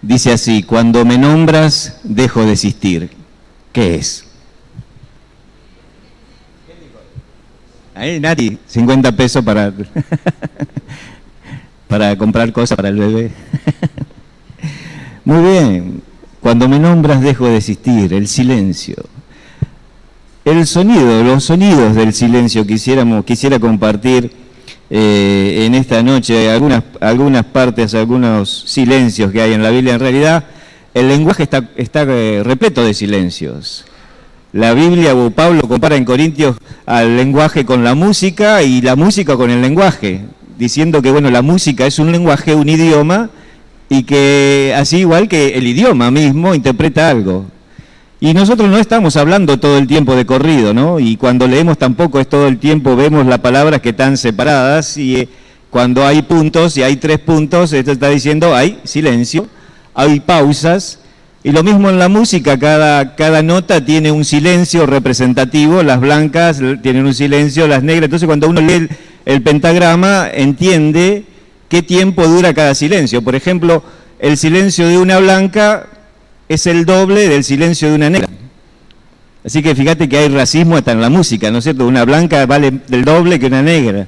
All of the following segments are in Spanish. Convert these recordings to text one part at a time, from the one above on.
Dice así: cuando me nombras, dejo de existir. ¿Qué es? Ahí, Nati, 50 pesos para, para comprar cosas para el bebé. Muy bien. Cuando me nombras, dejo de existir. El silencio. El sonido, los sonidos del silencio quisiera compartir en esta noche algunas partes, algunos silencios que hay en la Biblia. En realidad, el lenguaje está repleto de silencios. La Biblia, o Pablo compara en Corintios al lenguaje con la música y la música con el lenguaje, diciendo que bueno, la música es un lenguaje, un idioma, y que así igual que el idioma mismo interpreta algo. Y nosotros no estamos hablando todo el tiempo de corrido, ¿no? Y cuando leemos tampoco es todo el tiempo, vemos las palabras que están separadas, y cuando hay puntos, y hay 3 puntos, esto está diciendo hay silencio, hay pausas. Y lo mismo en la música, cada nota tiene un silencio representativo, las blancas tienen un silencio, las negras. Entonces cuando uno lee el pentagrama entiende qué tiempo dura cada silencio. Por ejemplo, el silencio de una blanca es el doble del silencio de una negra. Así que fíjate que hay racismo hasta en la música, ¿no es cierto? Una blanca vale el doble que una negra.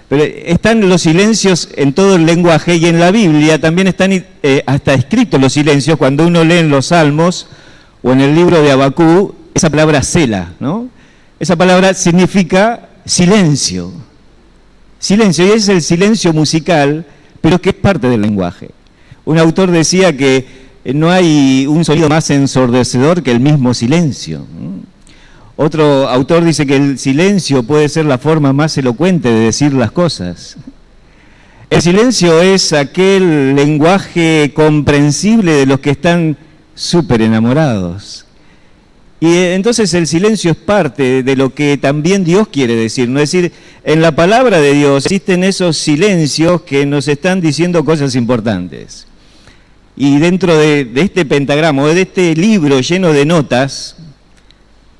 Pero están los silencios en todo el lenguaje, y en la Biblia también están hasta escritos los silencios. Cuando uno lee en los Salmos o en el libro de Abacú, esa palabra sela, ¿no? Esa palabra significa silencio. Silencio, y es el silencio musical, pero que es parte del lenguaje. Un autor decía que no hay un sonido más ensordecedor que el mismo silencio. Otro autor dice que el silencio puede ser la forma más elocuente de decir las cosas. El silencio es aquel lenguaje comprensible de los que están súper enamorados. Y entonces el silencio es parte de lo que también Dios quiere decir, ¿no? Es decir, en la palabra de Dios existen esos silencios que nos están diciendo cosas importantes. Y dentro de este pentagrama, o de este libro lleno de notas,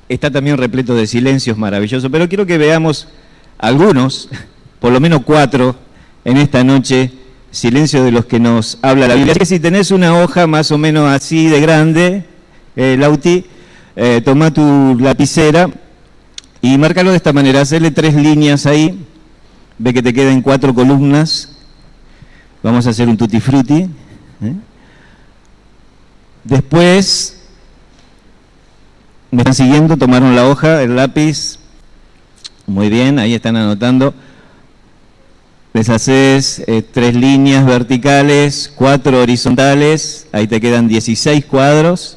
está también repleto de silencios maravillosos. Pero quiero que veamos algunos, por lo menos 4, en esta noche, silencios de los que nos habla la Biblia. Así que si tenés una hoja más o menos así de grande, Lauti, toma tu lapicera y márcalo de esta manera, hacerle 3 líneas ahí, ve que te quedan 4 columnas, vamos a hacer un tutti frutti. Después, ¿me están siguiendo? ¿Tomaron la hoja, el lápiz? Muy bien, ahí están anotando. Les haces 3 líneas verticales, 4 horizontales, ahí te quedan 16 cuadros.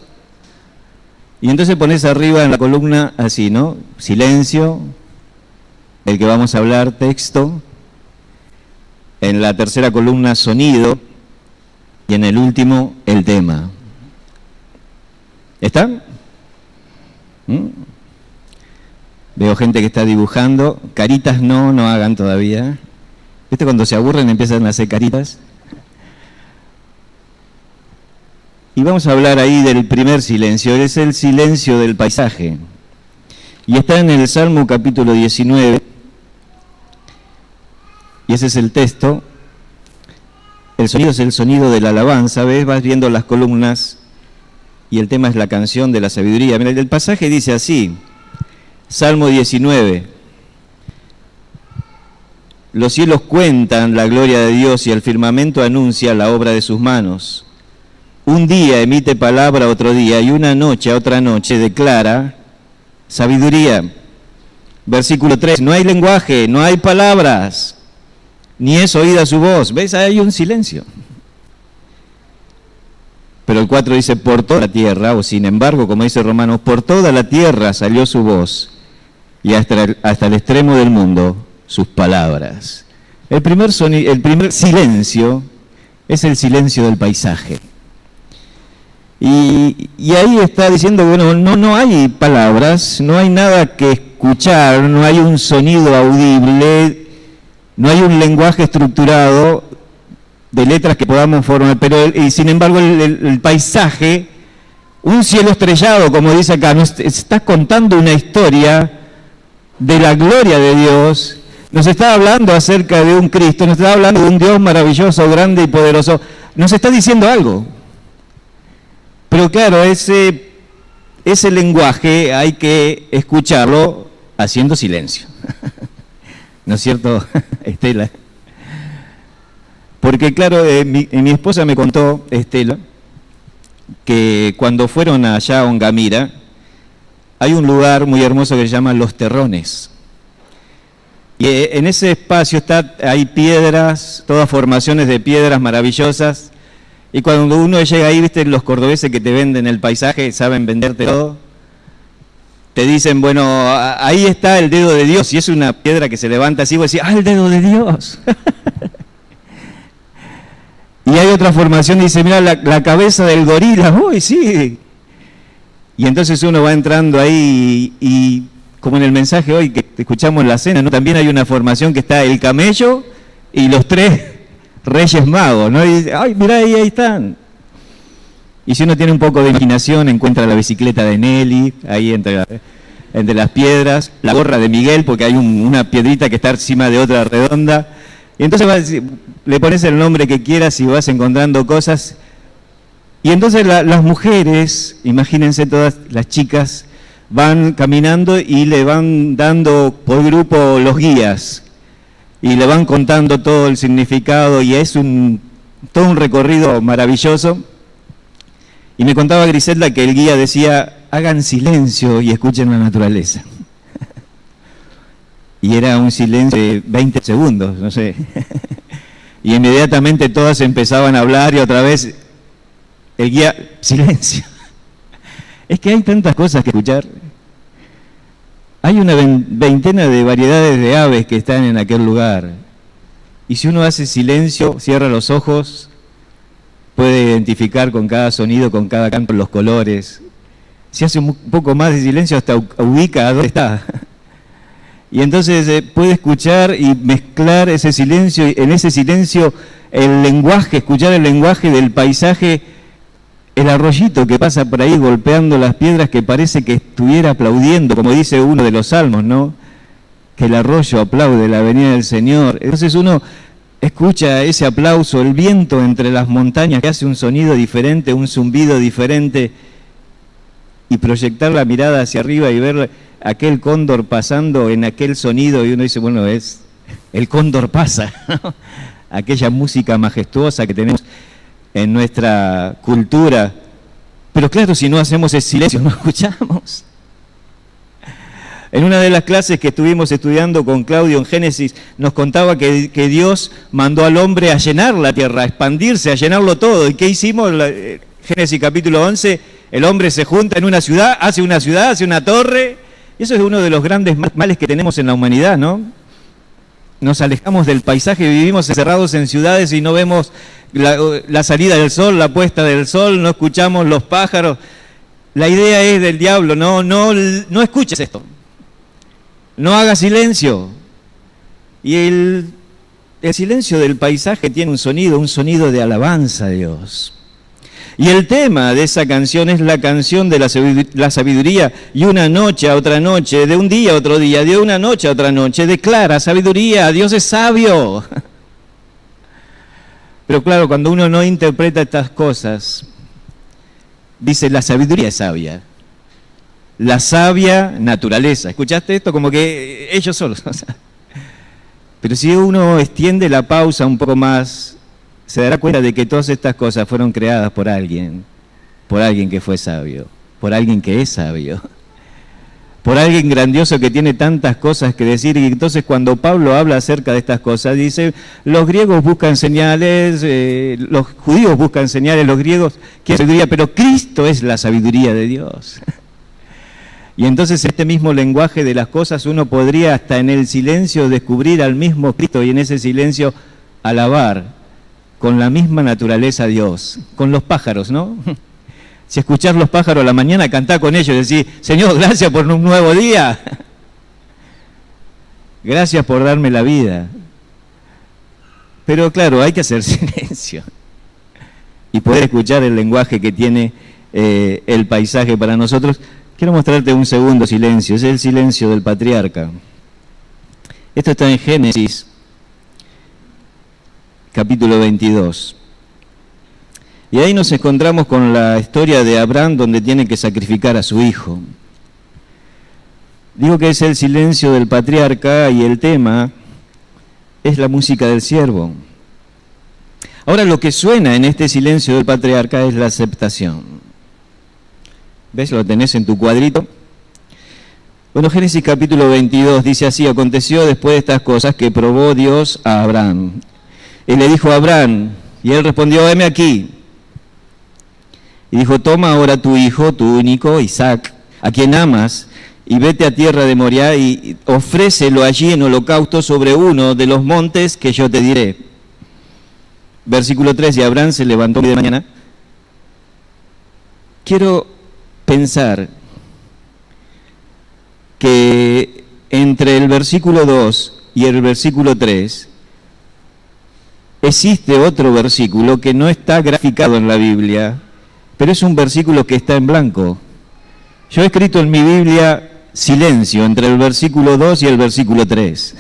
Y entonces pones arriba en la columna así, ¿no? Silencio, el que vamos a hablar, texto. En la tercera columna, sonido. Y en el último, el tema. ¿Están? Veo gente que está dibujando. Caritas no hagan todavía. ¿Viste cuando se aburren empiezan a hacer caritas? Y vamos a hablar ahí del primer silencio, es el silencio del paisaje. Y está en el Salmo capítulo 19, y ese es el texto. El sonido es el sonido de la alabanza, ¿ves? Vas viendo las columnas, y el tema es la canción de la sabiduría. Mira, el pasaje dice así, Salmo 19. Los cielos cuentan la gloria de Dios y el firmamento anuncia la obra de sus manos. Un día emite palabra a otro día y una noche a otra noche declara sabiduría. Versículo 3, no hay lenguaje, no hay palabras, ni es oída su voz. ¿Ves? Hay un silencio. Pero el 4 dice, por toda la tierra, o sin embargo, como dice Romanos, por toda la tierra salió su voz y hasta el extremo del mundo sus palabras. El primer silencio es el silencio del paisaje. Y ahí está diciendo, bueno, no hay palabras, no hay nada que escuchar, no hay un sonido audible, no hay un lenguaje estructurado de letras que podamos formar, pero sin embargo el paisaje, un cielo estrellado, como dice acá, nos está contando una historia de la gloria de Dios, nos está hablando acerca de un Cristo, nos está hablando de un Dios maravilloso, grande y poderoso, nos está diciendo algo. Pero claro, ese lenguaje hay que escucharlo haciendo silencio. ¿No es cierto, Estela? Porque claro, mi esposa me contó, Estela, que cuando fueron allá a Ongamira, hay un lugar muy hermoso que se llama Los Terrones. Y en ese espacio hay piedras, todas formaciones de piedras maravillosas. Y cuando uno llega ahí, viste, los cordobeses que te venden el paisaje, saben venderte todo. Te dicen, bueno, ahí está el dedo de Dios. Y es una piedra que se levanta así, vos decís, ¡ah, el dedo de Dios! Y hay otra formación, dice, mira, la cabeza del gorila. ¡Uy, sí! Y entonces uno va entrando ahí y como en el mensaje hoy que escuchamos en la cena, ¿no? También hay una formación que está el camello y los 3 reyes magos, ¿no? Y dice, ¡ay, mirá, ahí están! Y si uno tiene un poco de imaginación, encuentra la bicicleta de Nelly, ahí entre las piedras, la gorra de Miguel, porque hay una piedrita que está encima de otra redonda. Y entonces le pones el nombre que quieras y vas encontrando cosas. Y entonces las mujeres, imagínense todas las chicas, van caminando y le van dando por grupo los guías y le van contando todo el significado y es todo un recorrido maravilloso. Y me contaba Griselda que el guía decía, hagan silencio y escuchen la naturaleza. Y era un silencio de 20 segundos, no sé. Y inmediatamente todas empezaban a hablar y otra vez el guía, silencio. Es que hay tantas cosas que escuchar. Hay una veintena de variedades de aves que están en aquel lugar. Y si uno hace silencio, cierra los ojos, puede identificar con cada sonido, con cada canto, los colores. Si hace un poco más de silencio, hasta ubica a dónde está. Y entonces puede escuchar y mezclar ese silencio, y en ese silencio el lenguaje, escuchar el lenguaje del paisaje, el arroyito que pasa por ahí golpeando las piedras que parece que estuviera aplaudiendo, como dice uno de los salmos, ¿no? Que el arroyo aplaude la venida del Señor. Entonces uno escucha ese aplauso, el viento entre las montañas que hace un sonido diferente, un zumbido diferente, y proyectar la mirada hacia arriba y ver aquel cóndor pasando en aquel sonido, y uno dice, bueno, el cóndor pasa, ¿no? Aquella música majestuosa que tenemos en nuestra cultura. Pero claro, si no hacemos el silencio, no escuchamos. En una de las clases que estuvimos estudiando con Claudio en Génesis, nos contaba que Dios mandó al hombre a llenar la tierra, a expandirse, a llenarlo todo. ¿Y qué hicimos? Génesis capítulo 11, el hombre se junta en una ciudad, hace una torre. Y eso es uno de los grandes males que tenemos en la humanidad, ¿no? Nos alejamos del paisaje, vivimos encerrados en ciudades y no vemos la salida del sol, la puesta del sol, no escuchamos los pájaros. La idea es del diablo, no escuches esto. No hagas silencio. Y el silencio del paisaje tiene un sonido de alabanza a Dios. Y el tema de esa canción es la canción de la sabiduría. Y una noche a otra noche, de un día a otro día, de una noche a otra noche, declara sabiduría, Dios es sabio. Pero claro, cuando uno no interpreta estas cosas, dice la sabiduría es sabia. La sabia naturaleza. ¿Escuchaste esto? Como que ellos solos. Pero si uno extiende la pausa un poco más, se dará cuenta de que todas estas cosas fueron creadas por alguien que fue sabio, por alguien que es sabio, por alguien grandioso que tiene tantas cosas que decir. Y entonces cuando Pablo habla acerca de estas cosas, dice, los griegos buscan señales, los judíos buscan señales, los griegos quieren sabiduría, pero Cristo es la sabiduría de Dios. Y entonces este mismo lenguaje de las cosas uno podría hasta en el silencio descubrir al mismo Cristo y en ese silencio alabar con la misma naturaleza a Dios, con los pájaros, ¿no? Si escuchás los pájaros a la mañana, cantá con ellos, decís, Señor, gracias por un nuevo día. Gracias por darme la vida. Pero claro, hay que hacer silencio y poder escuchar el lenguaje que tiene el paisaje para nosotros. Quiero mostrarte un segundo silencio, es el silencio del patriarca. Esto está en Génesis, capítulo 22. Y ahí nos encontramos con la historia de Abraham, donde tiene que sacrificar a su hijo. Digo que es el silencio del patriarca y el tema es la música del siervo. Ahora, lo que suena en este silencio del patriarca es la aceptación. ¿Ves? Lo tenés en tu cuadrito. Bueno, Génesis capítulo 22 dice así: aconteció después de estas cosas que probó Dios a Abraham. Y le dijo a Abraham, y él respondió: heme aquí. Y dijo: toma ahora tu hijo, tu único, Isaac, a quien amas, y vete a tierra de Moriah y ofrécelo allí en holocausto sobre uno de los montes que yo te diré. Versículo 3, y Abraham se levantó muy de mañana. Quiero pensar que entre el versículo 2 y el versículo 3 existe otro versículo que no está graficado en la Biblia, pero es un versículo que está en blanco. Yo he escrito en mi Biblia silencio entre el versículo 2 y el versículo 3.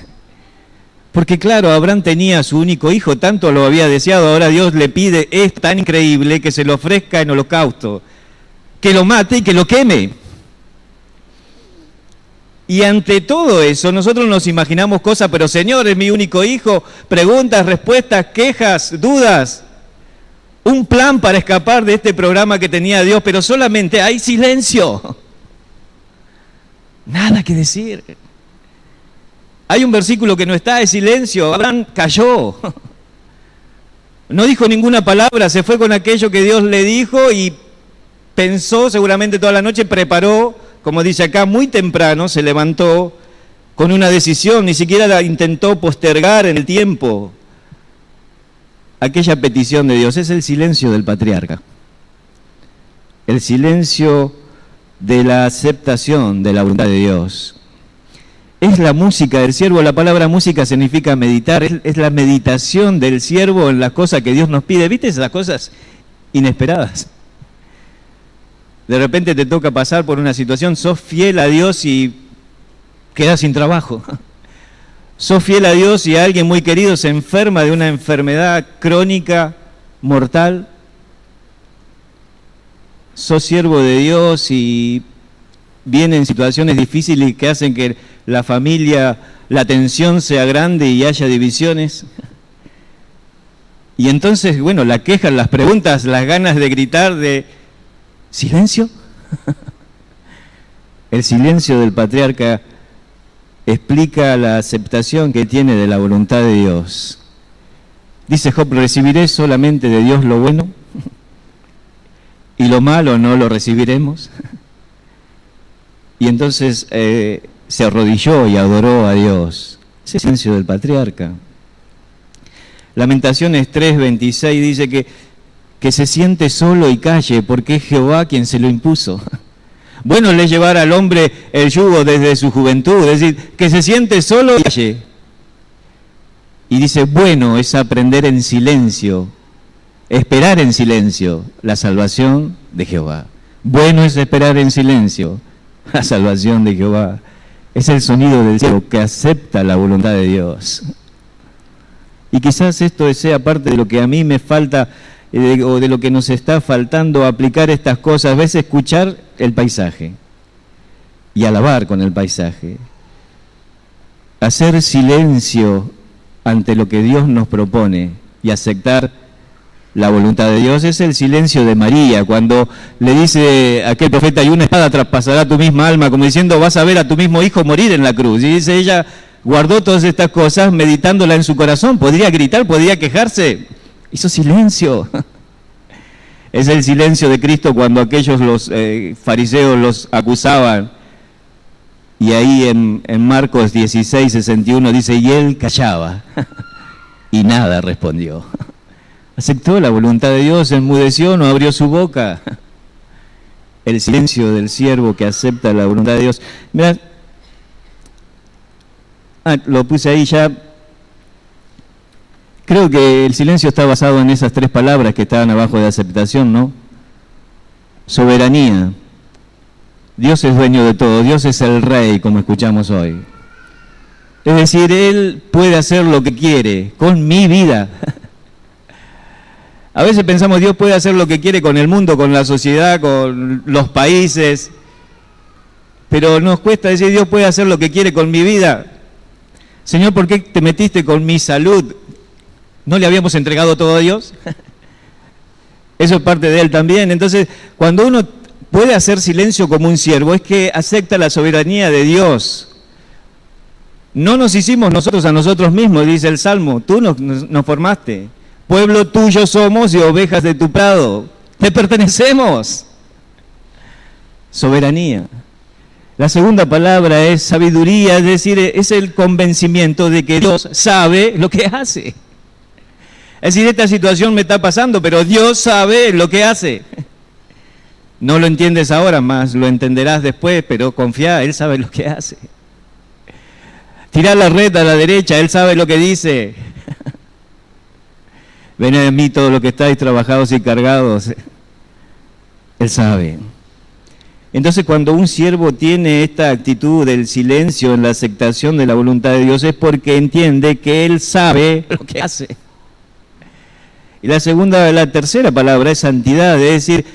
Porque claro, Abraham tenía a su único hijo, tanto lo había deseado, ahora Dios le pide, es tan increíble, que se lo ofrezca en holocausto, que lo mate y que lo queme. Y ante todo eso, nosotros nos imaginamos cosas, pero Señor, es mi único hijo, preguntas, respuestas, quejas, dudas, un plan para escapar de este programa que tenía Dios, pero solamente hay silencio. Nada que decir. Hay un versículo que no está, es silencio. Abraham cayó. No dijo ninguna palabra, se fue con aquello que Dios le dijo y pensó seguramente toda la noche, preparó, como dice acá, muy temprano, se levantó con una decisión, ni siquiera la intentó postergar en el tiempo. Aquella petición de Dios es el silencio del patriarca. El silencio de la aceptación de la voluntad de Dios. Es la música del siervo. La palabra música significa meditar, es la meditación del siervo en las cosas que Dios nos pide. ¿Viste esas cosas inesperadas? De repente te toca pasar por una situación, sos fiel a Dios y quedás sin trabajo. Sos fiel a Dios y alguien muy querido se enferma de una enfermedad crónica, mortal. Sos siervo de Dios y vienen situaciones difíciles que hacen que la familia, la tensión sea grande y haya divisiones. Y entonces, bueno, la queja, las preguntas, las ganas de gritar de silencio. El silencio del patriarca explica la aceptación que tiene de la voluntad de Dios. Dice Job: ¿recibiré solamente de Dios lo bueno? ¿Y lo malo no lo recibiremos? Y entonces se arrodilló y adoró a Dios. Ese silencio del patriarca. Lamentaciones 3:26 dice que se siente solo y calle, porque es Jehová quien se lo impuso. Bueno le llevar al hombre el yugo desde su juventud, es decir, que se siente solo y calle. Y dice, bueno es aprender en silencio, esperar en silencio la salvación de Jehová. Bueno es esperar en silencio la salvación de Jehová. Es el sonido del cielo que acepta la voluntad de Dios. Y quizás esto sea parte de lo que a mí me falta, o de lo que nos está faltando aplicar estas cosas. A veces escuchar el paisaje y alabar con el paisaje. Hacer silencio ante lo que Dios nos propone y aceptar la voluntad de Dios. Es el silencio de María, cuando le dice a aquel profeta, y una espada traspasará tu misma alma, como diciendo, vas a ver a tu mismo hijo morir en la cruz. Y dice, ella guardó todas estas cosas meditándola en su corazón. Podría gritar, podría quejarse, hizo silencio. Es el silencio de Cristo cuando aquellos los fariseos los acusaban. Y ahí en Marcos 16:61 dice, y él callaba y nada respondió. Aceptó la voluntad de Dios, enmudeció, no abrió su boca. El silencio del siervo que acepta la voluntad de Dios. Mirá, lo puse ahí ya. Creo que el silencio está basado en esas tres palabras que estaban abajo de aceptación, ¿no? Soberanía. Dios es dueño de todo, Dios es el rey, como escuchamos hoy. Es decir, Él puede hacer lo que quiere con mi vida. A veces pensamos Dios puede hacer lo que quiere con el mundo, con la sociedad, con los países, pero nos cuesta decir Dios puede hacer lo que quiere con mi vida. Señor, ¿por qué te metiste con mi salud? ¿No le habíamos entregado todo a Dios? Eso es parte de Él también. Entonces, cuando uno puede hacer silencio como un siervo, es que acepta la soberanía de Dios. No nos hicimos nosotros a nosotros mismos, dice el Salmo, tú nos formaste. Pueblo tuyo somos y ovejas de tu prado. Te pertenecemos. Soberanía. La segunda palabra es sabiduría, es decir, es el convencimiento de que Dios sabe lo que hace. Es decir, esta situación me está pasando, pero Dios sabe lo que hace. No lo entiendes ahora, más lo entenderás después, pero confía, Él sabe lo que hace. Tirá la red a la derecha, Él sabe lo que dice. Venid a mí todos los que estáis trabajados y cargados. Él sabe. Entonces, cuando un siervo tiene esta actitud del silencio en la aceptación de la voluntad de Dios, es porque entiende que Él sabe lo que hace. Y la tercera palabra es santidad, es decir,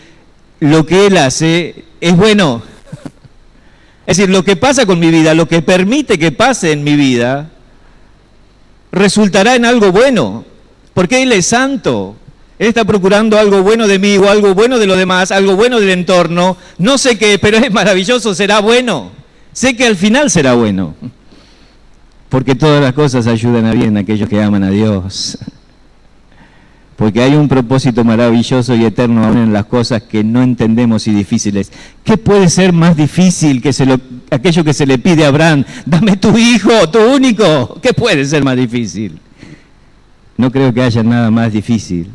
lo que Él hace es bueno. Es decir, lo que pasa con mi vida, lo que permite que pase en mi vida, resultará en algo bueno, porque Él es santo. Él está procurando algo bueno de mí o algo bueno de los demás, algo bueno del entorno. No sé qué, pero es maravilloso, será bueno. Sé que al final será bueno. Porque todas las cosas ayudan a bien a aquellos que aman a Dios. Porque hay un propósito maravilloso y eterno aún en las cosas que no entendemos y difíciles. ¿Qué puede ser más difícil que aquello que se le pide a Abraham? Dame tu hijo, tu único. ¿Qué puede ser más difícil? No creo que haya nada más difícil.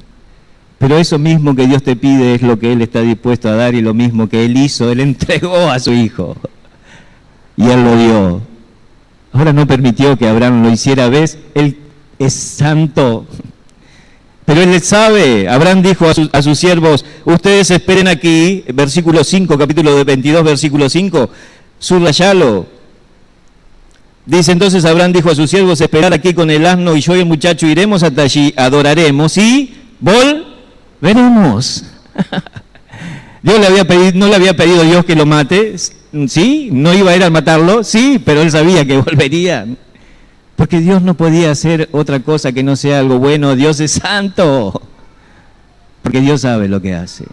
Pero eso mismo que Dios te pide es lo que Él está dispuesto a dar y lo mismo que Él hizo, Él entregó a su hijo. Y Él lo dio. Ahora no permitió que Abraham lo hiciera, ¿ves? Él es santo. Pero Él sabe. Abraham dijo a sus siervos, ustedes esperen aquí, versículo 5, capítulo de 22, versículo 5, subrayalo. Dice entonces Abraham dijo a sus siervos, esperad aquí con el asno y yo y el muchacho iremos hasta allí, adoraremos y volveremos. Dios no le había pedido a Dios que lo mate, sí, no iba a ir a matarlo, sí, pero Él sabía que volvería. Porque Dios no podía hacer otra cosa que no sea algo bueno. Dios es santo. Porque Dios sabe lo que hace.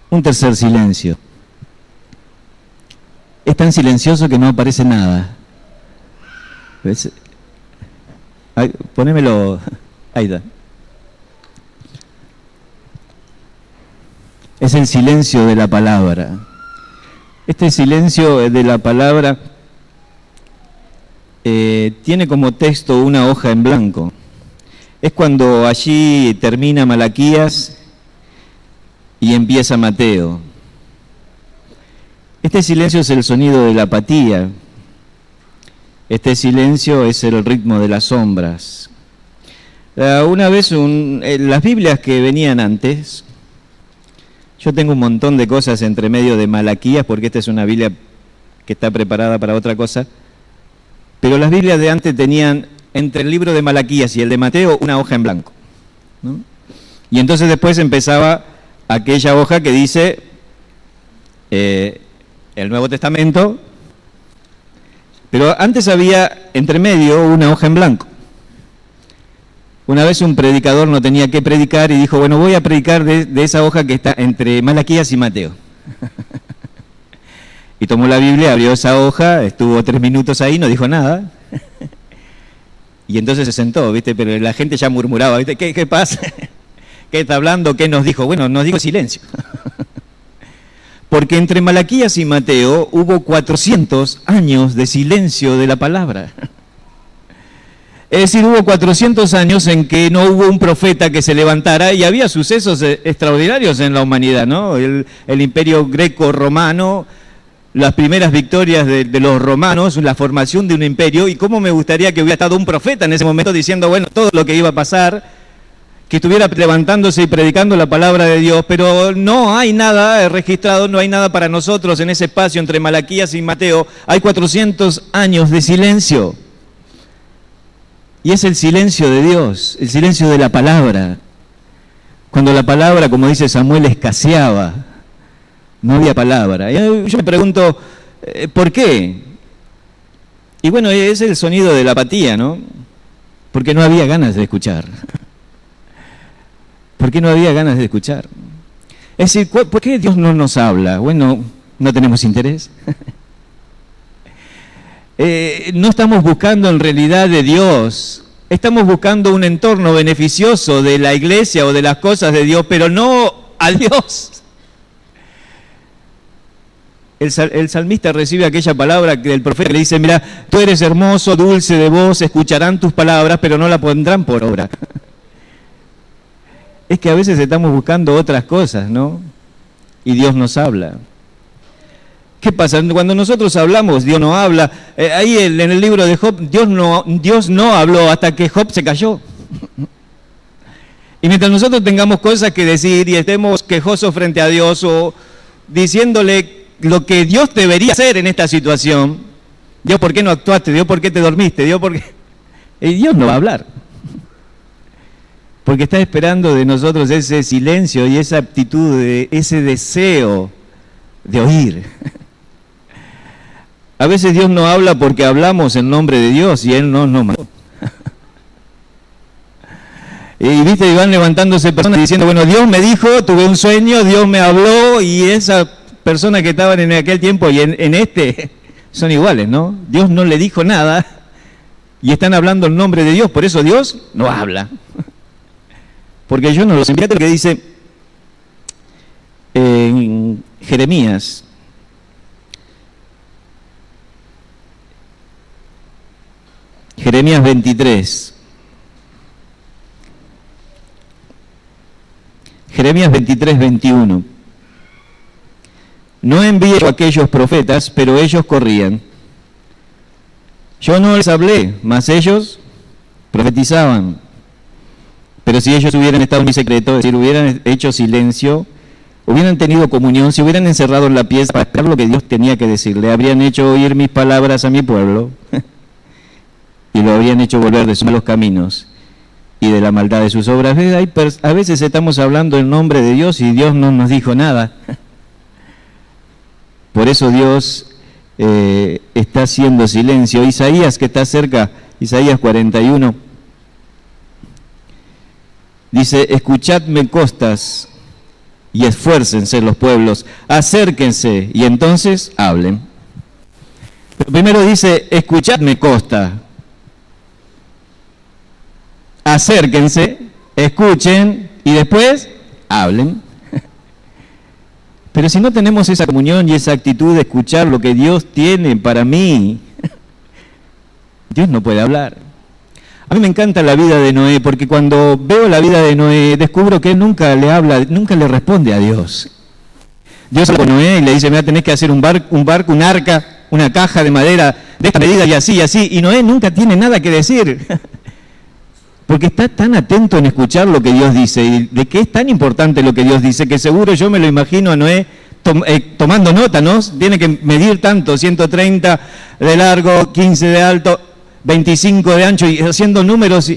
Un tercer silencio. Es tan silencioso que no aparece nada. ¿Ves? Ay, ponémelo. Ahí está. Es el silencio de la palabra. Este silencio de la palabra tiene como texto una hoja en blanco. Es cuando allí termina Malaquías y empieza Mateo. Este silencio es el sonido de la apatía. Este silencio es el ritmo de las sombras. Una vez, las Biblias que venían antes, yo tengo un montón de cosas entre medio de Malaquías, porque esta es una Biblia que está preparada para otra cosa, pero las Biblias de antes tenían entre el libro de Malaquías y el de Mateo una hoja en blanco, ¿no? Y entonces después empezaba aquella hoja que dice el Nuevo Testamento, pero antes había entre medio una hoja en blanco. Una vez un predicador no tenía que predicar y dijo, bueno, voy a predicar de esa hoja que está entre Malaquías y Mateo. Y tomó la Biblia, abrió esa hoja, estuvo 3 minutos ahí, no dijo nada. Y entonces se sentó, ¿viste? Pero la gente ya murmuraba, ¿viste? ¿Qué pasa? ¿Qué está hablando? ¿Qué nos dijo? Bueno, nos dijo silencio. Porque entre Malaquías y Mateo hubo 400 años de silencio de la palabra. Es decir, hubo 400 años en que no hubo un profeta que se levantara y había sucesos extraordinarios en la humanidad, ¿no? El imperio greco-romano, las primeras victorias de los romanos, la formación de un imperio, y cómo me gustaría que hubiera estado un profeta en ese momento diciendo, bueno, todo lo que iba a pasar, que estuviera levantándose y predicando la palabra de Dios, pero no hay nada registrado, no hay nada para nosotros en ese espacio entre Malaquías y Mateo, hay 400 años de silencio. Y es el silencio de Dios, el silencio de la palabra. Cuando la palabra, como dice Samuel, escaseaba, no había palabra. Y yo me pregunto, ¿por qué? Y bueno, es el sonido de la apatía, ¿no? Porque no había ganas de escuchar. ¿Por qué no había ganas de escuchar? Es decir, ¿por qué Dios no nos habla? Bueno, no tenemos interés. No estamos buscando en realidad de Dios. Estamos buscando un entorno beneficioso de la iglesia o de las cosas de Dios, pero no a Dios. El salmista recibe aquella palabra del profeta que le dice, mira, tú eres hermoso, dulce de voz, escucharán tus palabras, pero no la pondrán por obra. Es que a veces estamos buscando otras cosas, ¿no? Y Dios nos habla. ¿Qué pasa? Cuando nosotros hablamos, Dios no habla. Ahí en el libro de Job, Dios no habló hasta que Job se cayó. Y mientras nosotros tengamos cosas que decir y estemos quejosos frente a Dios o diciéndole lo que Dios debería hacer en esta situación, Dios, ¿por qué no actuaste? Dios, ¿por qué te dormiste? Dios, ¿por qué? Y Dios no va a hablar. Porque está esperando de nosotros ese silencio y esa aptitud, ese deseo de oír. A veces Dios no habla porque hablamos en nombre de Dios y Él no nos mandó. Y viste, y van levantándose personas diciendo, bueno, Dios me dijo, tuve un sueño, Dios me habló, y esas personas que estaban en aquel tiempo y en este son iguales, ¿no? Dios no le dijo nada y están hablando en nombre de Dios, por eso Dios no habla. Porque yo no los envié, que dice en Jeremías. Jeremías 23. Jeremías 23, 21. No envié a aquellos profetas, pero ellos corrían. Yo no les hablé, mas ellos profetizaban. Pero si ellos hubieran estado en mi secreto, es decir, hubieran hecho silencio, hubieran tenido comunión, si hubieran encerrado en la pieza para esperar lo que Dios tenía que decirle, habrían hecho oír mis palabras a mi pueblo y lo habrían hecho volver de sus malos caminos y de la maldad de sus obras. A veces estamos hablando en nombre de Dios y Dios no nos dijo nada. Por eso Dios está haciendo silencio. Isaías, que está cerca, Isaías 41, dice, escuchadme costas y esfuércense los pueblos, acérquense y entonces hablen. Pero primero dice, escuchadme costa, acérquense, escuchen y después hablen. Pero si no tenemos esa comunión y esa actitud de escuchar lo que Dios tiene para mí, Dios no puede hablar. A mí me encanta la vida de Noé, porque cuando veo la vida de Noé, descubro que él nunca le habla, nunca le responde a Dios. Dios habla con Noé y le dice, mira, tenés que hacer un barco, un arca, una caja de madera de esta medida y así, y Noé nunca tiene nada que decir. Porque está tan atento en escuchar lo que Dios dice, y de que es tan importante lo que Dios dice, que seguro yo me lo imagino a Noé tomando nota, ¿no? Tiene que medir tanto, 130 de largo, 15 de alto, 25 de ancho, y haciendo números,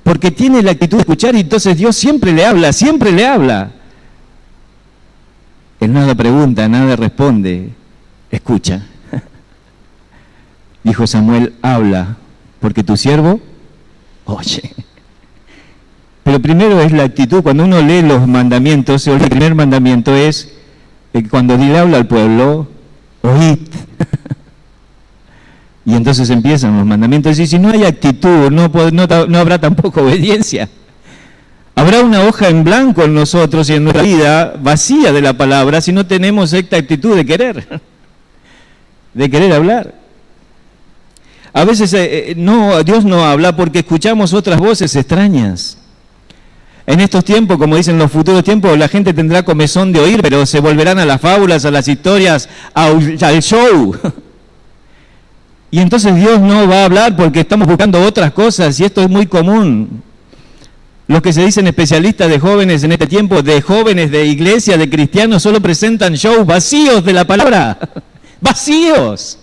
porque tiene la actitud de escuchar, y entonces Dios siempre le habla, siempre le habla. Él nada pregunta, nada responde, escucha. Dijo Samuel, habla, porque tu siervo oye. Pero primero es la actitud. Cuando uno lee los mandamientos, el primer mandamiento es que cuando le habla al pueblo, oíd. Y entonces empiezan los mandamientos. Y si no hay actitud, no habrá tampoco obediencia. Habrá una hoja en blanco en nosotros y en nuestra vida vacía de la palabra si no tenemos esta actitud de querer hablar. A veces Dios no habla porque escuchamos otras voces extrañas. En estos tiempos, como dicen los futuros tiempos, la gente tendrá comezón de oír, pero se volverán a las fábulas, a las historias, al show. Y entonces Dios no va a hablar porque estamos buscando otras cosas, y esto es muy común. Los que se dicen especialistas de jóvenes en este tiempo, de jóvenes, de iglesia, de cristianos, solo presentan shows vacíos de la palabra. ¡Vacíos!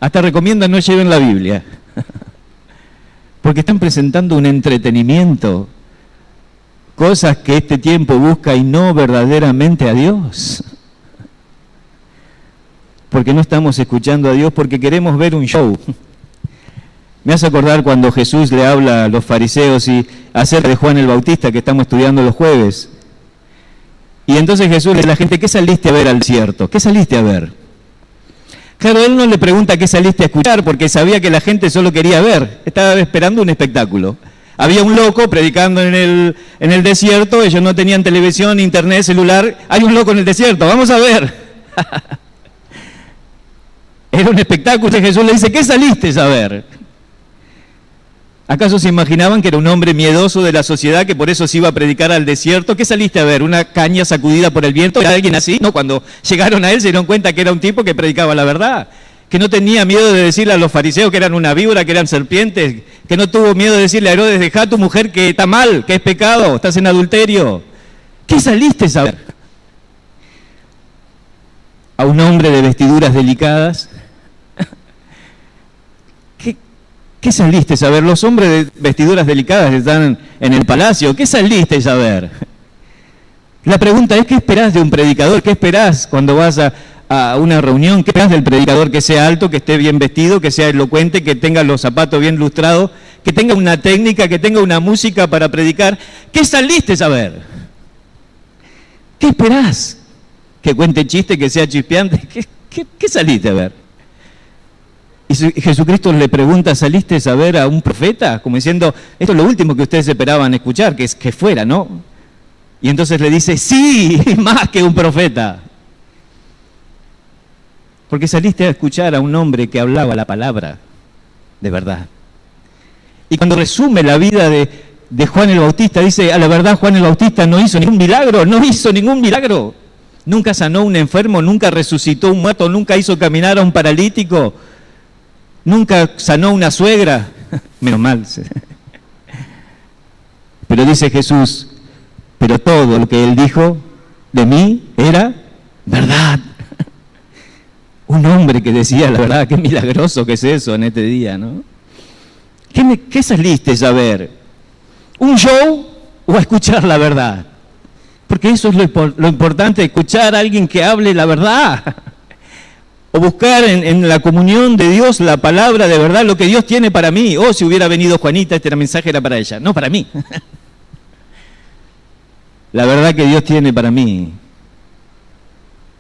Hasta recomiendan no lleven la Biblia. porque están presentando un entretenimiento, cosas que este tiempo busca y no verdaderamente a Dios. Porque no estamos escuchando a Dios, porque queremos ver un show. Me hace acordar cuando Jesús le habla a los fariseos y acerca de Juan el Bautista, que estamos estudiando los jueves. Y entonces Jesús le dice a la gente, ¿qué saliste a ver al desierto? ¿Qué saliste a ver? Claro, él no le pregunta qué saliste a escuchar, porque sabía que la gente solo quería ver, estaba esperando un espectáculo. Había un loco predicando en el desierto, ellos no tenían televisión, internet, celular, hay un loco en el desierto, vamos a ver. Era un espectáculo, y Jesús le dice, ¿qué saliste a ver? ¿Acaso se imaginaban que era un hombre miedoso de la sociedad, que por eso se iba a predicar al desierto? ¿Qué saliste a ver? ¿Una caña sacudida por el viento? ¿Era alguien así? No, cuando llegaron a él se dieron cuenta que era un tipo que predicaba la verdad, que no tenía miedo de decirle a los fariseos que eran una víbora, que eran serpientes, que no tuvo miedo de decirle a Herodes, dejá a tu mujer que está mal, que es pecado, estás en adulterio. ¿Qué saliste a ver? ¿A un hombre de vestiduras delicadas? ¿Qué saliste a ver? Los hombres de vestiduras delicadas están en el palacio. ¿Qué saliste a ver? La pregunta es, ¿qué esperás de un predicador? ¿Qué esperás cuando vas a una reunión? ¿Qué esperás del predicador? Que sea alto, que esté bien vestido, que sea elocuente, que tenga los zapatos bien lustrados, que tenga una técnica, que tenga una música para predicar. ¿Qué saliste a ver? ¿Qué esperás? ¿Que cuente chiste, que sea chispeante? ¿Qué saliste a ver? Y Jesucristo le pregunta, ¿saliste a ver a un profeta? Como diciendo, esto es lo último que ustedes esperaban escuchar, que fuera, ¿no? Y entonces le dice, sí, más que un profeta. Porque saliste a escuchar a un hombre que hablaba la palabra de verdad. Y cuando resume la vida de Juan el Bautista, dice, a la verdad Juan el Bautista no hizo ningún milagro, Nunca sanó a un enfermo, nunca resucitó a un muerto, nunca hizo caminar a un paralítico. Nunca sanó una suegra, menos mal. Pero dice Jesús, pero todo lo que él dijo de mí era verdad. Un hombre que decía la verdad, qué milagroso que es eso en este día, ¿no? ¿Qué saliste a ver? ¿Un show o a escuchar la verdad? Porque eso es lo importante, escuchar a alguien que hable la verdad. O buscar en la comunión de Dios la palabra de verdad, lo que Dios tiene para mí. Oh, si hubiera venido Juanita, este mensaje era para ella, no para mí. La verdad que Dios tiene para mí.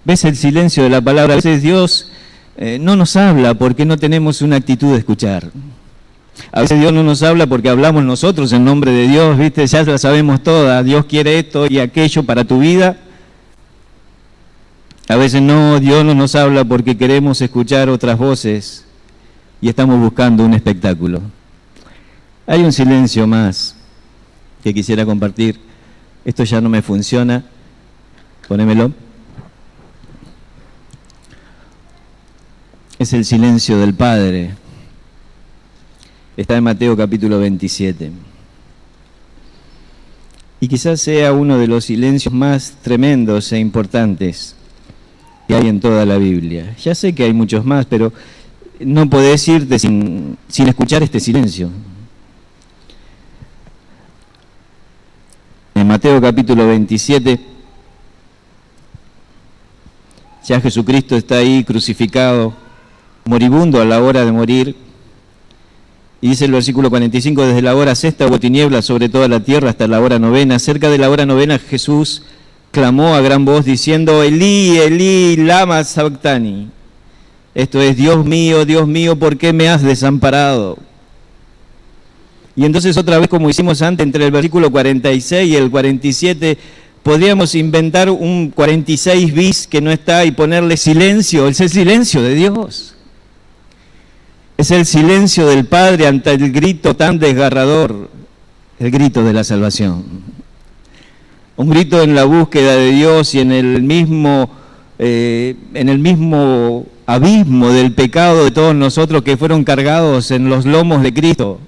¿Ves el silencio de la palabra? A veces Dios no nos habla porque no tenemos una actitud de escuchar. A veces Dios no nos habla porque hablamos nosotros en nombre de Dios, ¿viste? Ya la sabemos todas. Dios quiere esto y aquello para tu vida. A veces no, Dios no nos habla porque queremos escuchar otras voces y estamos buscando un espectáculo. Hay un silencio más que quisiera compartir. Esto ya no me funciona. Ponémelo. Es el silencio del Padre. Está en Mateo capítulo 27. Y quizás sea uno de los silencios más tremendos e importantes que hay en toda la Biblia. Ya sé que hay muchos más, pero no podés irte sin escuchar este silencio. En Mateo capítulo 27, ya Jesucristo está ahí crucificado, moribundo a la hora de morir, y dice el versículo 45, desde la hora sexta hubo tinieblas sobre toda la tierra hasta la hora novena. Cerca de la hora novena Jesús clamó a gran voz diciendo, Elí, Elí, lama sabactani. Esto es, Dios mío, ¿por qué me has desamparado? Y entonces otra vez, como hicimos antes, entre el versículo 46 y el 47, podríamos inventar un 46 bis que no está y ponerle silencio. Es el silencio de Dios. Es el silencio del Padre ante el grito tan desgarrador, el grito de la salvación. Un grito en la búsqueda de Dios y en el mismo abismo del pecado de todos nosotros que fueron cargados en los lomos de Cristo.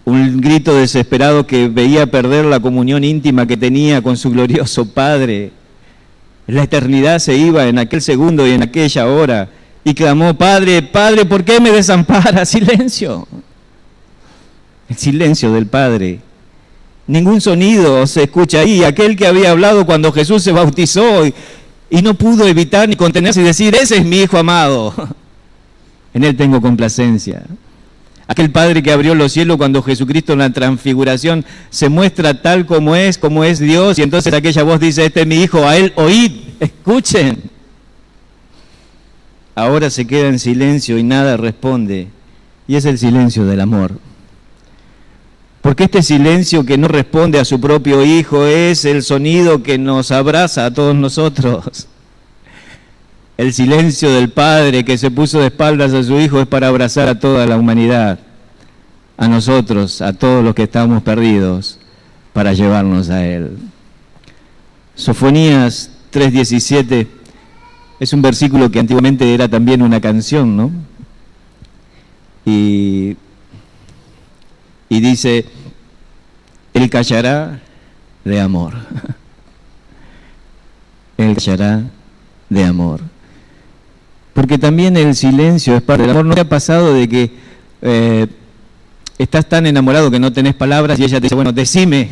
Un grito desesperado que veía perder la comunión íntima que tenía con su glorioso Padre. La eternidad se iba en aquel segundo y en aquella hora. Y clamó, Padre, Padre, ¿por qué me desamparas? Silencio. el silencio del Padre. Ningún sonido se escucha ahí. Aquel que había hablado cuando Jesús se bautizó y no pudo evitar ni contenerse y decir, ese es mi Hijo amado. En Él tengo complacencia. Aquel Padre que abrió los cielos cuando Jesucristo en la transfiguración se muestra tal como es Dios. Y entonces aquella voz dice, este es mi Hijo, a Él oíd, escuchen. Ahora se queda en silencio y nada responde. Y es el silencio del amor. Porque este silencio que no responde a su propio Hijo es el sonido que nos abraza a todos nosotros. El silencio del Padre que se puso de espaldas a su Hijo es para abrazar a toda la humanidad, a nosotros, a todos los que estamos perdidos, para llevarnos a Él. Sofonías 3:17 es un versículo que antiguamente era también una canción, ¿no? Y dice, Él callará de amor. Él callará de amor. Porque también el silencio es parte del amor. ¿No te ha pasado de que estás tan enamorado que no tenés palabras y ella te dice, bueno, decime?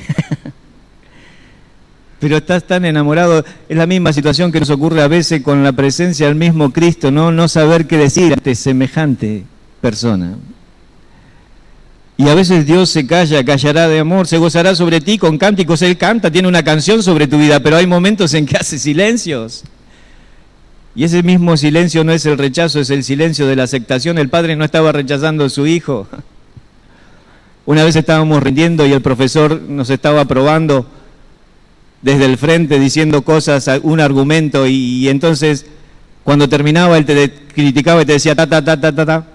Pero estás tan enamorado, es la misma situación que nos ocurre a veces con la presencia del mismo Cristo, ¿no? No saber qué decir ante semejante persona. Y a veces Dios se calla, callará de amor, se gozará sobre ti con cánticos. Él canta, tiene una canción sobre tu vida, pero hay momentos en que hace silencios. Y ese mismo silencio no es el rechazo, es el silencio de la aceptación. El Padre no estaba rechazando a su Hijo. Una vez estábamos rindiendo y el profesor nos estaba probando desde el frente, diciendo cosas, un argumento, y entonces cuando terminaba él te criticaba y te decía ta.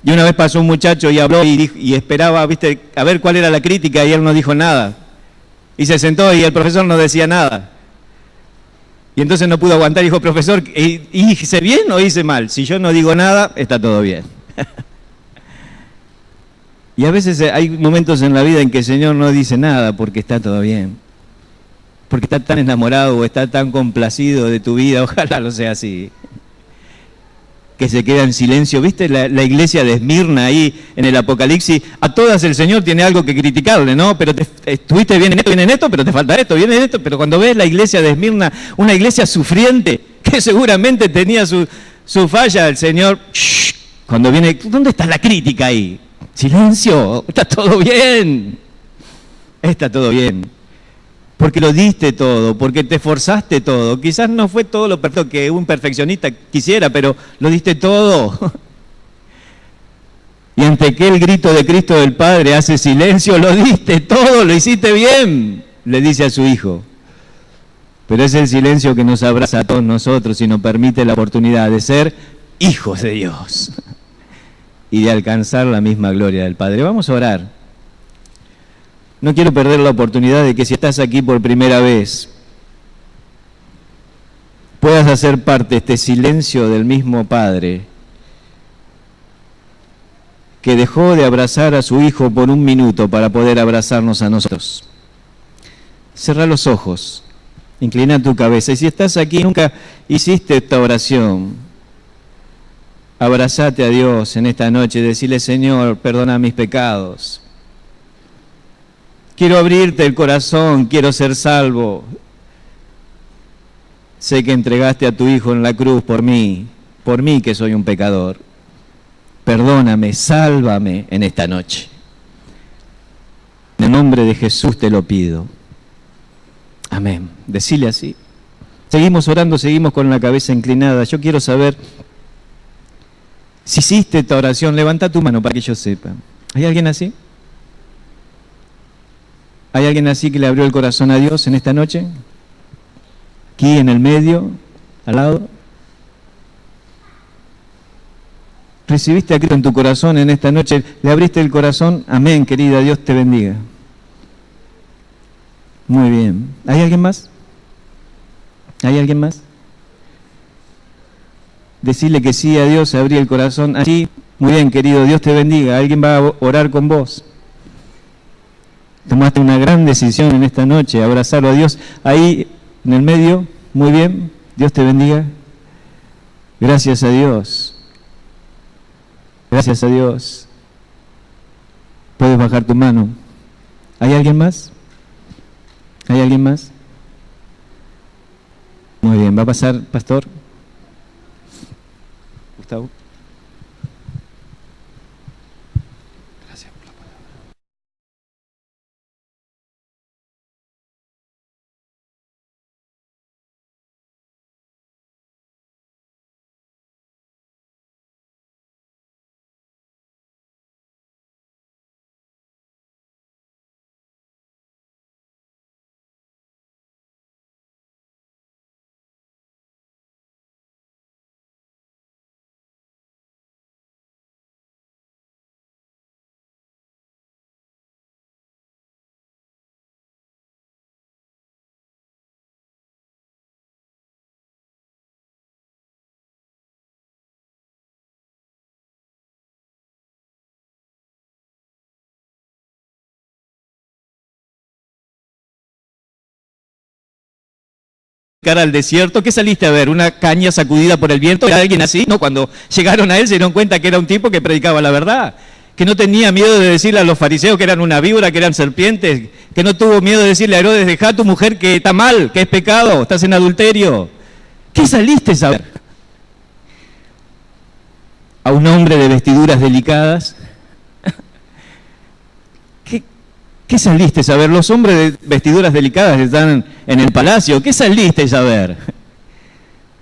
Y una vez pasó un muchacho y habló y esperaba, viste, a ver cuál era la crítica, y él no dijo nada. Y se sentó y el profesor no decía nada. Y entonces no pudo aguantar y dijo, profesor, ¿hice bien o hice mal? Si yo no digo nada, está todo bien. Y a veces hay momentos en la vida en que el Señor no dice nada porque está todo bien. Porque está tan enamorado o está tan complacido de tu vida, ojalá lo sea así. Que se queda en silencio. ¿Viste la iglesia de Esmirna ahí en el Apocalipsis? A todas el Señor tiene algo que criticarle, ¿no? Pero estuviste bien en esto, pero te falta esto, bien en esto. Pero cuando ves la iglesia de Esmirna, una iglesia sufriente, que seguramente tenía su falla, el Señor, cuando viene, ¿dónde está la crítica ahí? Silencio, está todo bien. Está todo bien. Porque lo diste todo, porque te esforzaste todo. Quizás no fue todo lo perfecto que un perfeccionista quisiera, pero lo diste todo. Y ante aquel grito de Cristo del Padre hace silencio, lo diste todo, lo hiciste bien, le dice a su Hijo. Pero es el silencio que nos abraza a todos nosotros y nos permite la oportunidad de ser hijos de Dios y de alcanzar la misma gloria del Padre. Vamos a orar. No quiero perder la oportunidad de que si estás aquí por primera vez, puedas hacer parte de este silencio del mismo Padre que dejó de abrazar a su Hijo por un minuto para poder abrazarnos a nosotros. Cerrá los ojos, inclina tu cabeza, y si estás aquí y nunca hiciste esta oración, abrazate a Dios en esta noche, decirle, Señor, perdona mis pecados. Quiero abrirte el corazón, quiero ser salvo. Sé que entregaste a tu Hijo en la cruz por mí que soy un pecador. Perdóname, sálvame en esta noche. En el nombre de Jesús te lo pido. Amén. Decile así. Seguimos orando, seguimos con la cabeza inclinada. Yo quiero saber si hiciste esta oración. Levanta tu mano para que yo sepa. ¿Hay alguien así? ¿Hay alguien así que le abrió el corazón a Dios en esta noche? Aquí en el medio, al lado. ¿Recibiste a Cristo en tu corazón en esta noche? ¿Le abriste el corazón? Amén, querida, Dios te bendiga. Muy bien. ¿Hay alguien más? ¿Hay alguien más? Decirle que sí a Dios, abrí el corazón. Allí, muy bien, querido, Dios te bendiga. ¿Alguien va a orar con vos? Tomaste una gran decisión en esta noche, abrazarlo a Dios. Ahí, en el medio, muy bien, Dios te bendiga. Gracias a Dios. Gracias a Dios. Puedes bajar tu mano. ¿Hay alguien más? ¿Hay alguien más? Muy bien, va a pasar, pastor. Gustavo. Gracias por la palabra. Cara al desierto, ¿qué saliste a ver? ¿Una caña sacudida por el viento? ¿Era alguien así? No, cuando llegaron a él se dieron cuenta que era un tipo que predicaba la verdad, que no tenía miedo de decirle a los fariseos que eran una víbora, que eran serpientes, que no tuvo miedo de decirle a Herodes, dejá a tu mujer que está mal, que es pecado, estás en adulterio. ¿Qué saliste a ver? ¿A un hombre de vestiduras delicadas? ¿Qué saliste a ver? Los hombres de vestiduras delicadas están en el palacio. ¿Qué saliste a ver?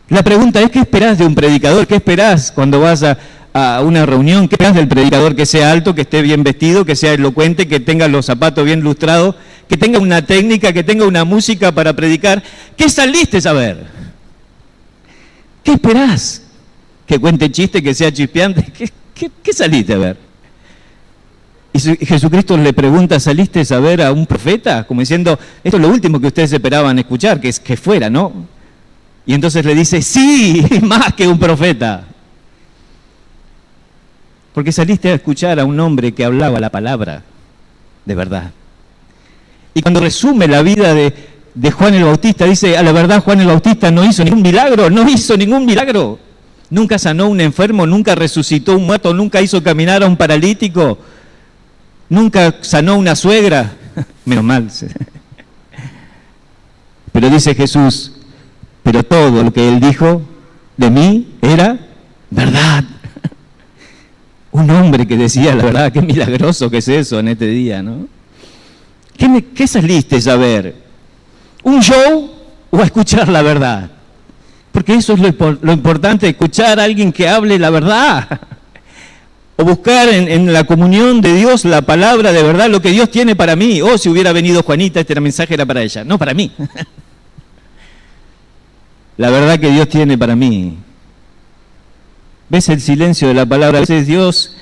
La pregunta es, ¿qué esperás de un predicador? ¿Qué esperás cuando vas a una reunión? ¿Qué esperás del predicador? Que sea alto, que esté bien vestido, que sea elocuente, que tenga los zapatos bien lustrados, que tenga una técnica, que tenga una música para predicar. ¿Qué saliste a ver? ¿Qué esperás? ¿Que cuente chiste, que sea chispeante? ¿Qué saliste a ver? Y Jesucristo le pregunta, ¿saliste a ver a un profeta? Como diciendo, esto es lo último que ustedes esperaban escuchar, que fuera, ¿no? Y entonces le dice, sí, más que un profeta. Porque saliste a escuchar a un hombre que hablaba la palabra de verdad. Y cuando resume la vida de Juan el Bautista, dice, a la verdad Juan el Bautista no hizo ningún milagro, Nunca sanó a un enfermo, nunca resucitó a un muerto, nunca hizo caminar a un paralítico. Nunca sanó una suegra, menos mal. Pero dice Jesús, pero todo lo que él dijo de mí era verdad. Un hombre que decía la verdad, qué milagroso que es eso en este día, ¿no? ¿Qué saliste a ver? ¿Un show o a escuchar la verdad? Porque eso es lo importante, escuchar a alguien que hable la verdad. O buscar en la comunión de Dios la palabra de verdad, lo que Dios tiene para mí. Si hubiera venido Juanita, este mensaje era para ella. No, para mí. La verdad que Dios tiene para mí. ¿Ves el silencio de la palabra? A veces Dios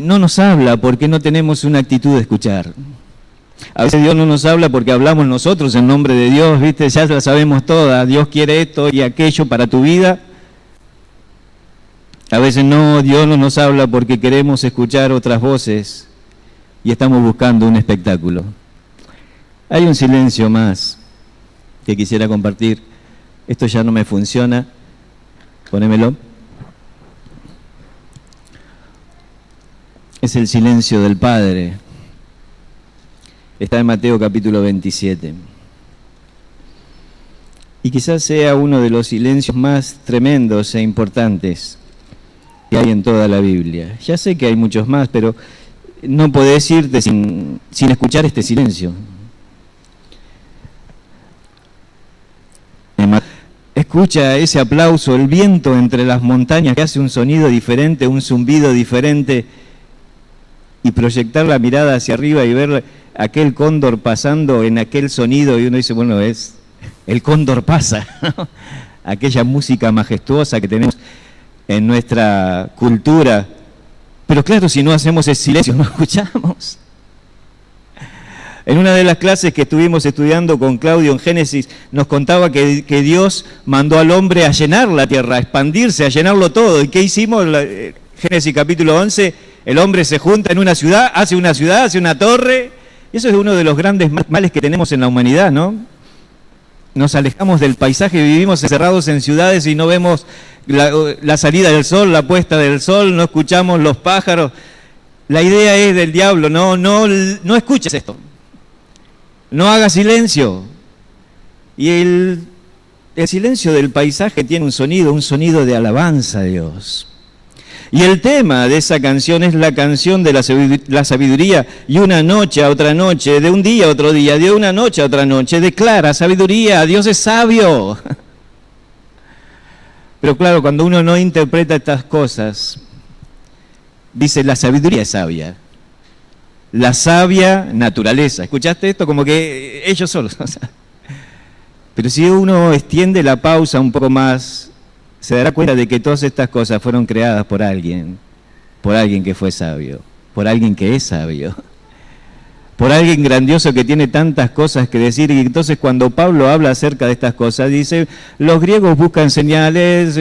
no nos habla porque no tenemos una actitud de escuchar. A veces Dios no nos habla porque hablamos nosotros en nombre de Dios, ¿viste? Ya la sabemos todas. Dios quiere esto y aquello para tu vida. A veces no, Dios no nos habla porque queremos escuchar otras voces y estamos buscando un espectáculo. Hay un silencio más que quisiera compartir. Esto ya no me funciona. Ponémelo. Es el silencio del Padre. Está en Mateo capítulo 27. Y quizás sea uno de los silencios más tremendos e importantes que hay en toda la Biblia. Ya sé que hay muchos más, pero no podés irte sin escuchar este silencio. Escucha ese aplauso, el viento entre las montañas que hace un sonido diferente, un zumbido diferente, y proyectar la mirada hacia arriba y ver aquel cóndor pasando en aquel sonido, y uno dice, bueno, el cóndor pasa, ¿no? Aquella música majestuosa que tenemos en nuestra cultura. Pero claro, si no hacemos el silencio, no escuchamos. En una de las clases que estuvimos estudiando con Claudio en Génesis, nos contaba que Dios mandó al hombre a llenar la tierra, a expandirse, a llenarlo todo. ¿Y qué hicimos? Génesis capítulo 11, el hombre se junta en una ciudad, hace una torre. Y eso es uno de los grandes males que tenemos en la humanidad, ¿no? Nos alejamos del paisaje, vivimos encerrados en ciudades y no vemos la salida del sol, la puesta del sol, no escuchamos los pájaros. La idea es del diablo, no escuches esto. No hagas silencio. Y el silencio del paisaje tiene un sonido de alabanza a Dios. Y el tema de esa canción es la canción de la sabiduría. Y una noche a otra noche, de un día a otro día, de una noche a otra noche, declara sabiduría, Dios es sabio. Pero claro, cuando uno no interpreta estas cosas, dice la sabiduría es sabia. La sabia naturaleza. ¿Escuchaste esto? Como que ellos solos. Pero si uno extiende la pausa un poco más, se dará cuenta de que todas estas cosas fueron creadas por alguien que fue sabio, por alguien que es sabio, por alguien grandioso que tiene tantas cosas que decir. Y entonces cuando Pablo habla acerca de estas cosas, dice, los griegos buscan señales,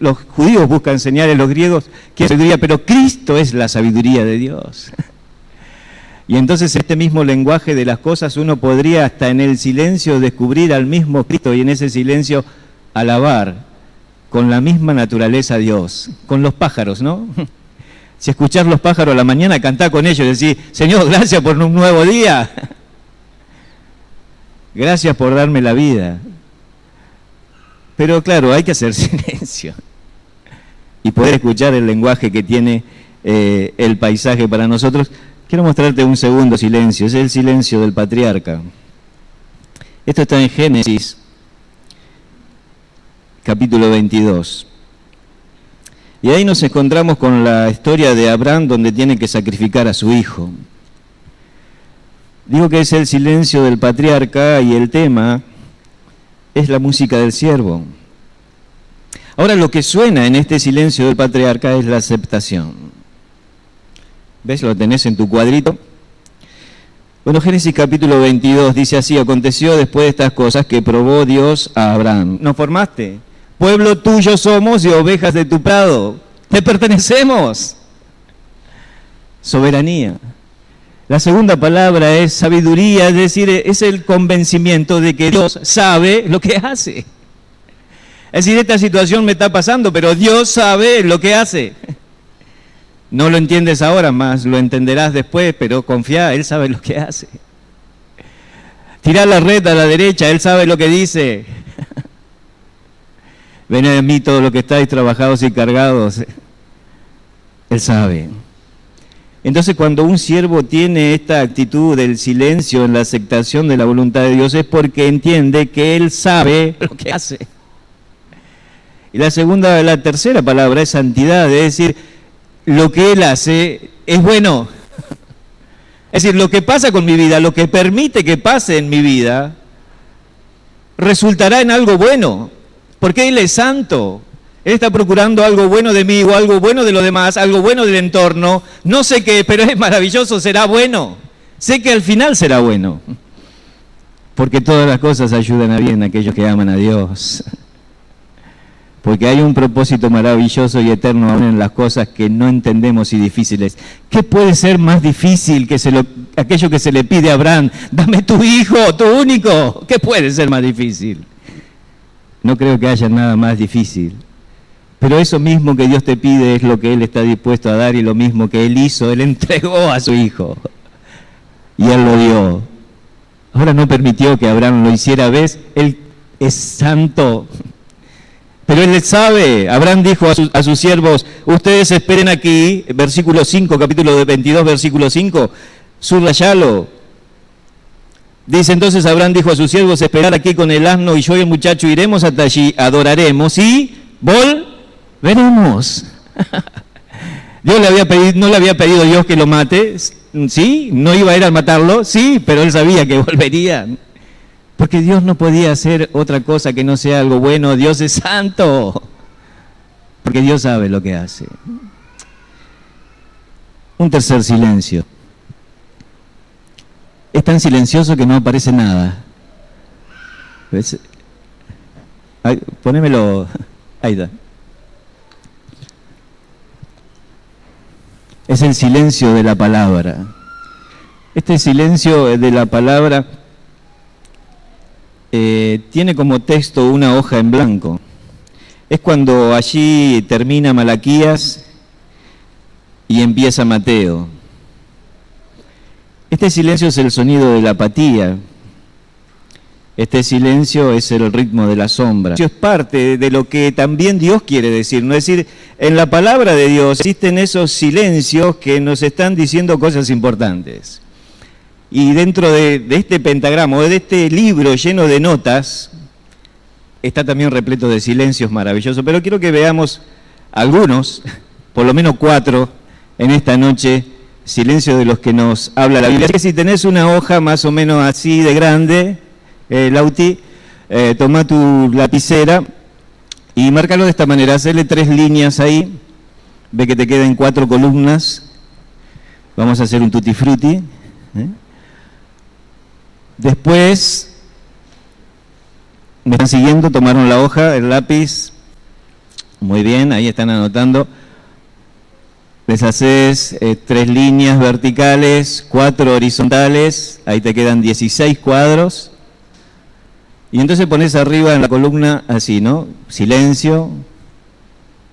los judíos buscan señales, los griegos quieren sabiduría, pero Cristo es la sabiduría de Dios. Y entonces este mismo lenguaje de las cosas uno podría hasta en el silencio descubrir al mismo Cristo y en ese silencio alabar con la misma naturaleza a Dios, con los pájaros, ¿no? Si escuchás los pájaros a la mañana, cantá con ellos y decís, Señor, gracias por un nuevo día. Gracias por darme la vida. Pero claro, hay que hacer silencio y poder escuchar el lenguaje que tiene el paisaje para nosotros. Quiero mostrarte un segundo silencio, es el silencio del patriarca. Esto está en Génesis, capítulo 22. Y ahí nos encontramos con la historia de Abraham, donde tiene que sacrificar a su hijo. Digo que es el silencio del patriarca y el tema es la música del siervo. Ahora, lo que suena en este silencio del patriarca es la aceptación. ¿Ves? Lo tenés en tu cuadrito. Bueno, Génesis capítulo 22 dice así: aconteció después de estas cosas que probó Dios a Abraham. ¿Nos formaste? Pueblo tuyo somos y ovejas de tu prado. Te pertenecemos. Soberanía. La segunda palabra es sabiduría, es decir, es el convencimiento de que Dios sabe lo que hace. Es decir, esta situación me está pasando, pero Dios sabe lo que hace. No lo entiendes ahora, más lo entenderás después, pero confía, Él sabe lo que hace. Tirá la red a la derecha, Él sabe lo que dice. Venid a mí todos los que estáis trabajados y cargados. Él sabe. Entonces, cuando un siervo tiene esta actitud del silencio en la aceptación de la voluntad de Dios, es porque entiende que Él sabe lo que hace. Y la tercera palabra es santidad, es decir, lo que Él hace es bueno. Es decir, lo que pasa con mi vida, lo que permite que pase en mi vida, resultará en algo bueno, porque Él es santo. Él está procurando algo bueno de mí o algo bueno de los demás, algo bueno del entorno. No sé qué, pero es maravilloso, será bueno. Sé que al final será bueno, porque todas las cosas ayudan a bien a aquellos que aman a Dios. Porque hay un propósito maravilloso y eterno aún en las cosas que no entendemos y difíciles. ¿Qué puede ser más difícil que aquello que se le pide a Abraham? Dame tu hijo, tu único. ¿Qué puede ser más difícil? No creo que haya nada más difícil. Pero eso mismo que Dios te pide es lo que Él está dispuesto a dar, y lo mismo que Él hizo, Él entregó a su hijo. Y Él lo dio. Ahora no permitió que Abraham lo hiciera, ¿ves? Él es santo. Pero Él sabe. Abraham dijo a sus siervos, ustedes esperen aquí, versículo 5, capítulo de 22, versículo 5, subrayalo. Dice entonces Abraham dijo a sus siervos, esperar aquí con el asno y yo y el muchacho iremos hasta allí, adoraremos y volveremos. Dios no le había pedido a Dios que lo mate, ¿sí? No iba a ir a matarlo, sí, pero Él sabía que volvería. Porque Dios no podía hacer otra cosa que no sea algo bueno. Dios es santo. Porque Dios sabe lo que hace. Un tercer silencio. Es tan silencioso que no aparece nada. ¿Ves? Ay, ponémelo. Ahí está. Es el silencio de la palabra. Este silencio de la palabra tiene como texto una hoja en blanco. Es cuando allí termina Malaquías y empieza Mateo. Este silencio es el sonido de la apatía. Este silencio es el ritmo de la sombra. Es parte de lo que también Dios quiere decir. ¿No? Es decir, en la palabra de Dios existen esos silencios que nos están diciendo cosas importantes. Y dentro de este pentagrama, de este libro lleno de notas, está también repleto de silencios maravillosos. Pero quiero que veamos algunos, por lo menos 4, en esta noche, silencio de los que nos habla la Biblia. Así que si tenés una hoja más o menos así de grande, Lauti, toma tu lapicera y márcalo de esta manera, hacerle 3 líneas ahí, ve que te queden 4 columnas, vamos a hacer un tutti frutti. Después, me están siguiendo, tomaron la hoja, el lápiz, muy bien, ahí están anotando. Les haces 3 líneas verticales, 4 horizontales, ahí te quedan 16 cuadros. Y entonces pones arriba en la columna así, ¿no? Silencio,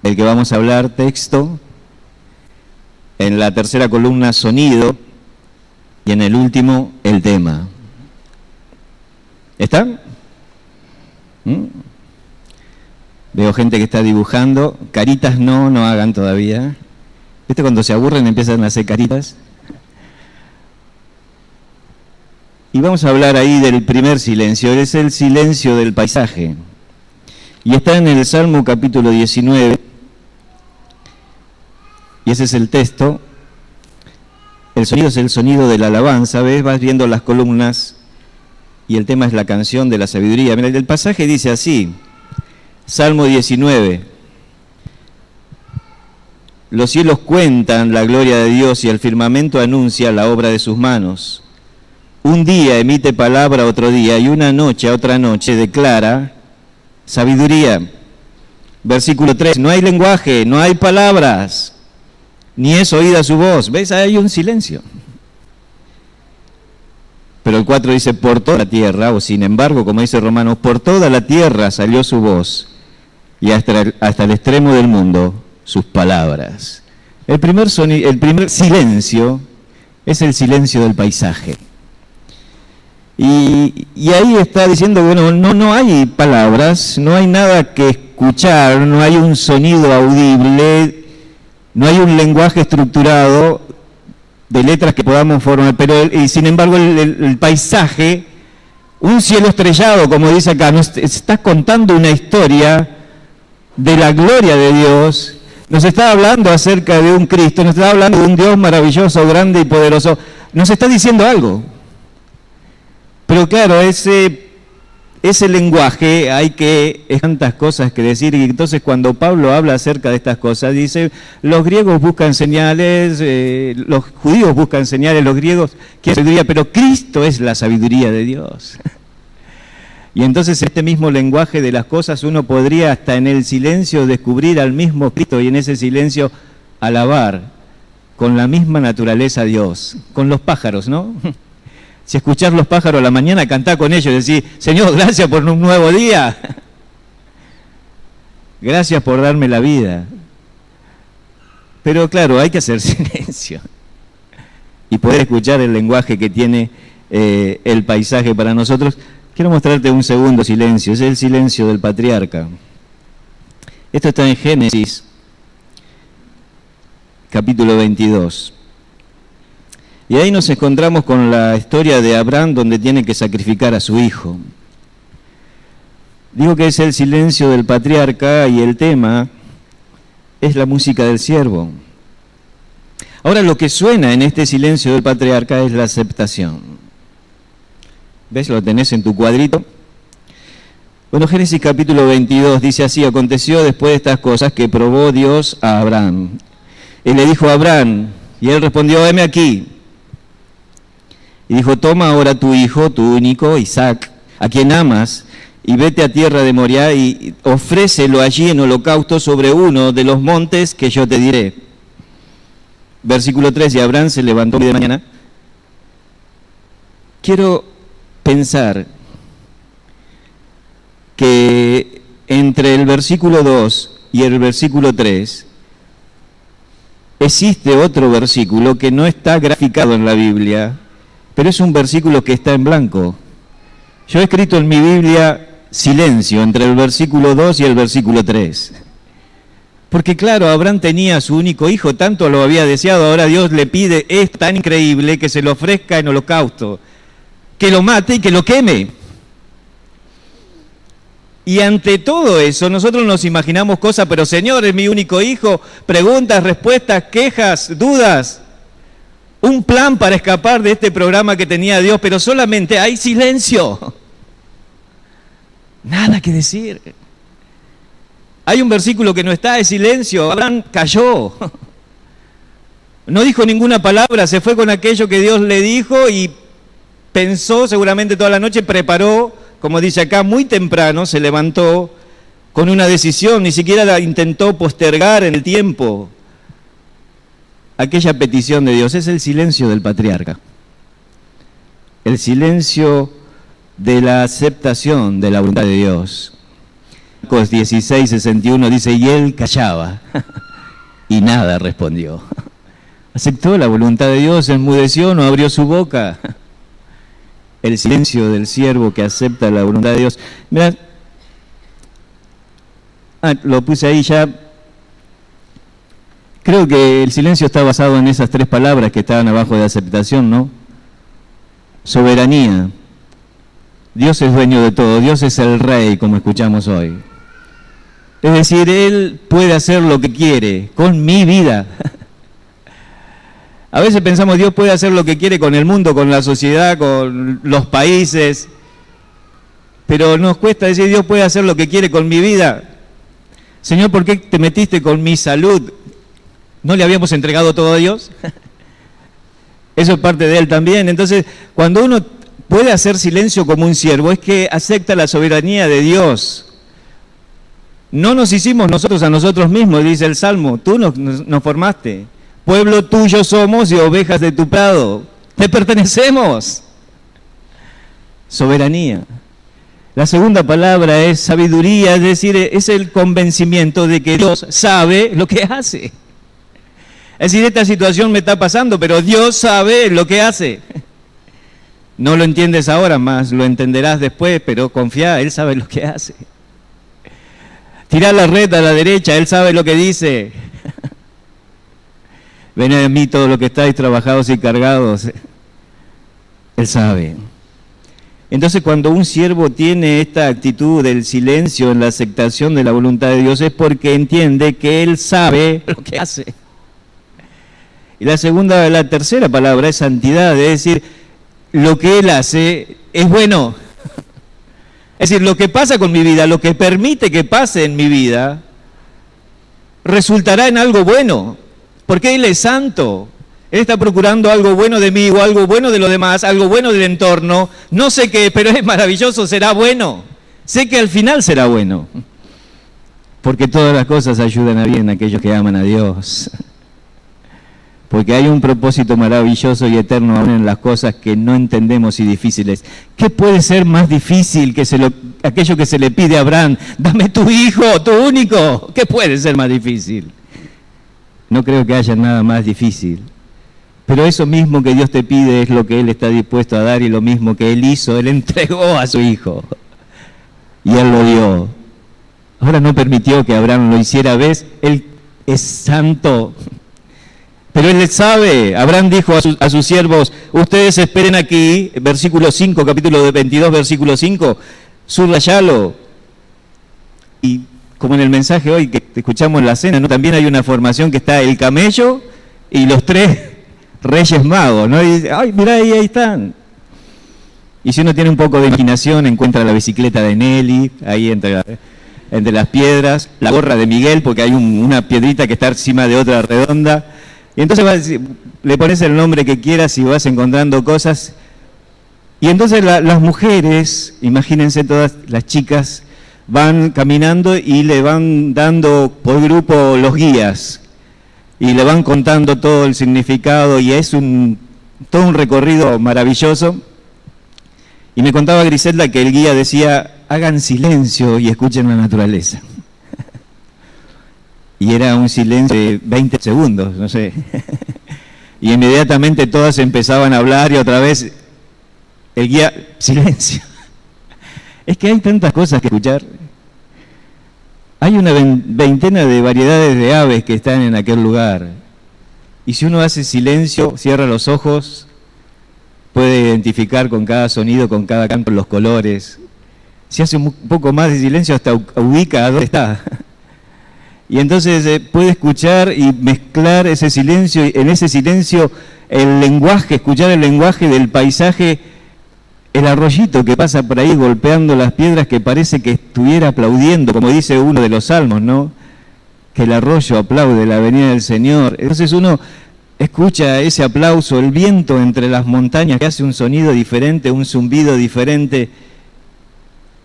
del que vamos a hablar, texto. En la tercera columna, sonido. Y en el último, el tema. ¿Están? Veo gente que está dibujando. Caritas no hagan todavía. ¿Viste cuando se aburren empiezan a hacer caritas? Y vamos a hablar ahí del primer silencio, es el silencio del paisaje. Y está en el Salmo capítulo 19, y ese es el texto. El sonido es el sonido de la alabanza, ¿ves? Vas viendo las columnas, y el tema es la canción de la sabiduría. Mira, el pasaje dice así, Salmo 19. Los cielos cuentan la gloria de Dios y el firmamento anuncia la obra de sus manos. Un día emite palabra a otro día y una noche a otra noche declara sabiduría. Versículo 3, no hay lenguaje, no hay palabras, ni es oída su voz. ¿Ves? Hay un silencio. Pero el 4 dice, por toda la tierra, o sin embargo, como dice Romanos, por toda la tierra salió su voz y hasta el extremo del mundo sus palabras. El primer silencio es el silencio del paisaje. Y ahí está diciendo, bueno, no hay palabras, no hay nada que escuchar, no hay un sonido audible, no hay un lenguaje estructurado de letras que podamos formar, pero sin embargo el paisaje, un cielo estrellado, como dice acá, nos está contando una historia de la gloria de Dios, nos está hablando acerca de un Cristo, nos está hablando de un Dios maravilloso, grande y poderoso, nos está diciendo algo. Pero claro, ese lenguaje hay tantas cosas que decir, y entonces cuando Pablo habla acerca de estas cosas, dice, los griegos buscan señales, los judíos buscan señales, los griegos quieren sabiduría, pero Cristo es la sabiduría de Dios. Y entonces este mismo lenguaje de las cosas uno podría hasta en el silencio descubrir al mismo Cristo y en ese silencio alabar con la misma naturaleza a Dios, con los pájaros, ¿no? Si escuchás los pájaros a la mañana, cantá con ellos y decís, Señor, gracias por un nuevo día. Gracias por darme la vida. Pero claro, hay que hacer silencio y poder escuchar el lenguaje que tiene el paisaje para nosotros. Quiero mostrarte un segundo silencio, es el silencio del patriarca. Esto está en Génesis, capítulo 22. Y ahí nos encontramos con la historia de Abraham, donde tiene que sacrificar a su hijo. Digo que es el silencio del patriarca y el tema es la música del siervo. Ahora lo que suena en este silencio del patriarca es la aceptación. ¿Ves? Lo tenés en tu cuadrito. Bueno, Génesis capítulo 22 dice así, aconteció después de estas cosas que probó Dios a Abraham. Él le dijo a Abraham, y él respondió, heme aquí. Y dijo, toma ahora tu hijo, tu único, Isaac, a quien amas, y vete a tierra de Moriah y ofrécelo allí en holocausto sobre uno de los montes que yo te diré. Versículo 3, y Abraham se levantó de mañana. Quiero pensar que entre el versículo 2 y el versículo 3 existe otro versículo que no está graficado en la Biblia, pero es un versículo que está en blanco. Yo he escrito en mi Biblia silencio entre el versículo 2 y el versículo 3. Porque claro, Abraham tenía a su único hijo, tanto lo había deseado, ahora Dios le pide, es tan increíble que se lo ofrezca en holocausto, que lo mate y que lo queme. Y ante todo eso, nosotros nos imaginamos cosas, pero Señor, es mi único hijo, preguntas, respuestas, quejas, dudas, un plan para escapar de este programa que tenía Dios, pero solamente hay silencio. Nada que decir. Hay un versículo que no está, es silencio. Abraham cayó. No dijo ninguna palabra, se fue con aquello que Dios le dijo y pensó seguramente toda la noche, preparó, como dice acá, muy temprano, se levantó con una decisión, ni siquiera la intentó postergar en el tiempo. Aquella petición de Dios es el silencio del patriarca. El silencio de la aceptación de la voluntad de Dios. Marcos 16:61 dice, y él callaba y nada respondió. Aceptó la voluntad de Dios, enmudeció, no abrió su boca. El silencio del siervo que acepta la voluntad de Dios. Mirá, lo puse ahí ya. Creo que el silencio está basado en esas tres palabras que estaban abajo de aceptación, ¿no? Soberanía. Dios es dueño de todo, Dios es el rey, como escuchamos hoy. Es decir, Él puede hacer lo que quiere con mi vida. A veces pensamos, Dios puede hacer lo que quiere con el mundo, con la sociedad, con los países, pero nos cuesta decir, Dios puede hacer lo que quiere con mi vida. Señor, ¿por qué te metiste con mi salud? ¿No le habíamos entregado todo a Dios? Eso es parte de Él también. Entonces, cuando uno puede hacer silencio como un siervo, es que acepta la soberanía de Dios. No nos hicimos nosotros a nosotros mismos, dice el Salmo, tú nos formaste. Pueblo tuyo somos y ovejas de tu prado. Te pertenecemos. Soberanía. La segunda palabra es sabiduría, es decir, es el convencimiento de que Dios sabe lo que hace. Es decir, esta situación me está pasando, pero Dios sabe lo que hace. No lo entiendes ahora, más lo entenderás después, pero confía, Él sabe lo que hace. Tirá la red a la derecha, Él sabe lo que dice. Venid a mí todos los que estáis trabajados y cargados. Él sabe. Entonces, cuando un siervo tiene esta actitud del silencio en la aceptación de la voluntad de Dios, es porque entiende que Él sabe lo que hace. Y la tercera palabra es santidad, es decir, lo que Él hace es bueno. Es decir, lo que pasa con mi vida, lo que permite que pase en mi vida, resultará en algo bueno, porque Él es santo. Él está procurando algo bueno de mí o algo bueno de los demás, algo bueno del entorno. No sé qué, pero es maravilloso, será bueno. Sé que al final será bueno, porque todas las cosas ayudan a bien a aquellos que aman a Dios. Porque hay un propósito maravilloso y eterno aún en las cosas que no entendemos y difíciles. ¿Qué puede ser más difícil que aquello que se le pide a Abraham? Dame tu hijo, tu único. ¿Qué puede ser más difícil? No creo que haya nada más difícil. Pero eso mismo que Dios te pide es lo que Él está dispuesto a dar y lo mismo que Él hizo. Él entregó a su hijo y Él lo dio. Ahora no permitió que Abraham lo hiciera, ¿ves? Él es santo. Pero Él sabe. Abraham dijo a sus siervos, ustedes esperen aquí, versículo 5, capítulo 22, versículo 5, subrayalo. Y como en el mensaje hoy que escuchamos en la cena, ¿no? También hay una formación que está el camello y los tres reyes magos, ¿no? Y dice, ay, mirá, ahí están. Y si uno tiene un poco de imaginación, encuentra la bicicleta de Nelly, ahí entre las piedras, la gorra de Miguel, porque hay una piedrita que está encima de otra redonda. Y entonces le pones el nombre que quieras y vas encontrando cosas. Y entonces las mujeres, imagínense todas las chicas, van caminando y le van dando por grupo los guías. Y le van contando todo el significado y es todo un recorrido maravilloso. Y me contaba Griselda que el guía decía, hagan silencio y escuchen la naturaleza. Y era un silencio de 20 segundos, no sé. Y inmediatamente todas empezaban a hablar y otra vez El guía, silencio. Es que hay tantas cosas que escuchar. Hay una veintena de variedades de aves que están en aquel lugar. Y si uno hace silencio, cierra los ojos, puede identificar con cada sonido, con cada canto, los colores. Si hace un poco más de silencio, hasta ubica a dónde está. Y entonces puede escuchar y mezclar ese silencio, y en ese silencio el lenguaje, escuchar el lenguaje del paisaje, el arroyito que pasa por ahí golpeando las piedras que parece que estuviera aplaudiendo, como dice uno de los salmos, ¿no? Que el arroyo aplaude la venida del Señor. Entonces uno escucha ese aplauso, el viento entre las montañas que hace un sonido diferente, un zumbido diferente,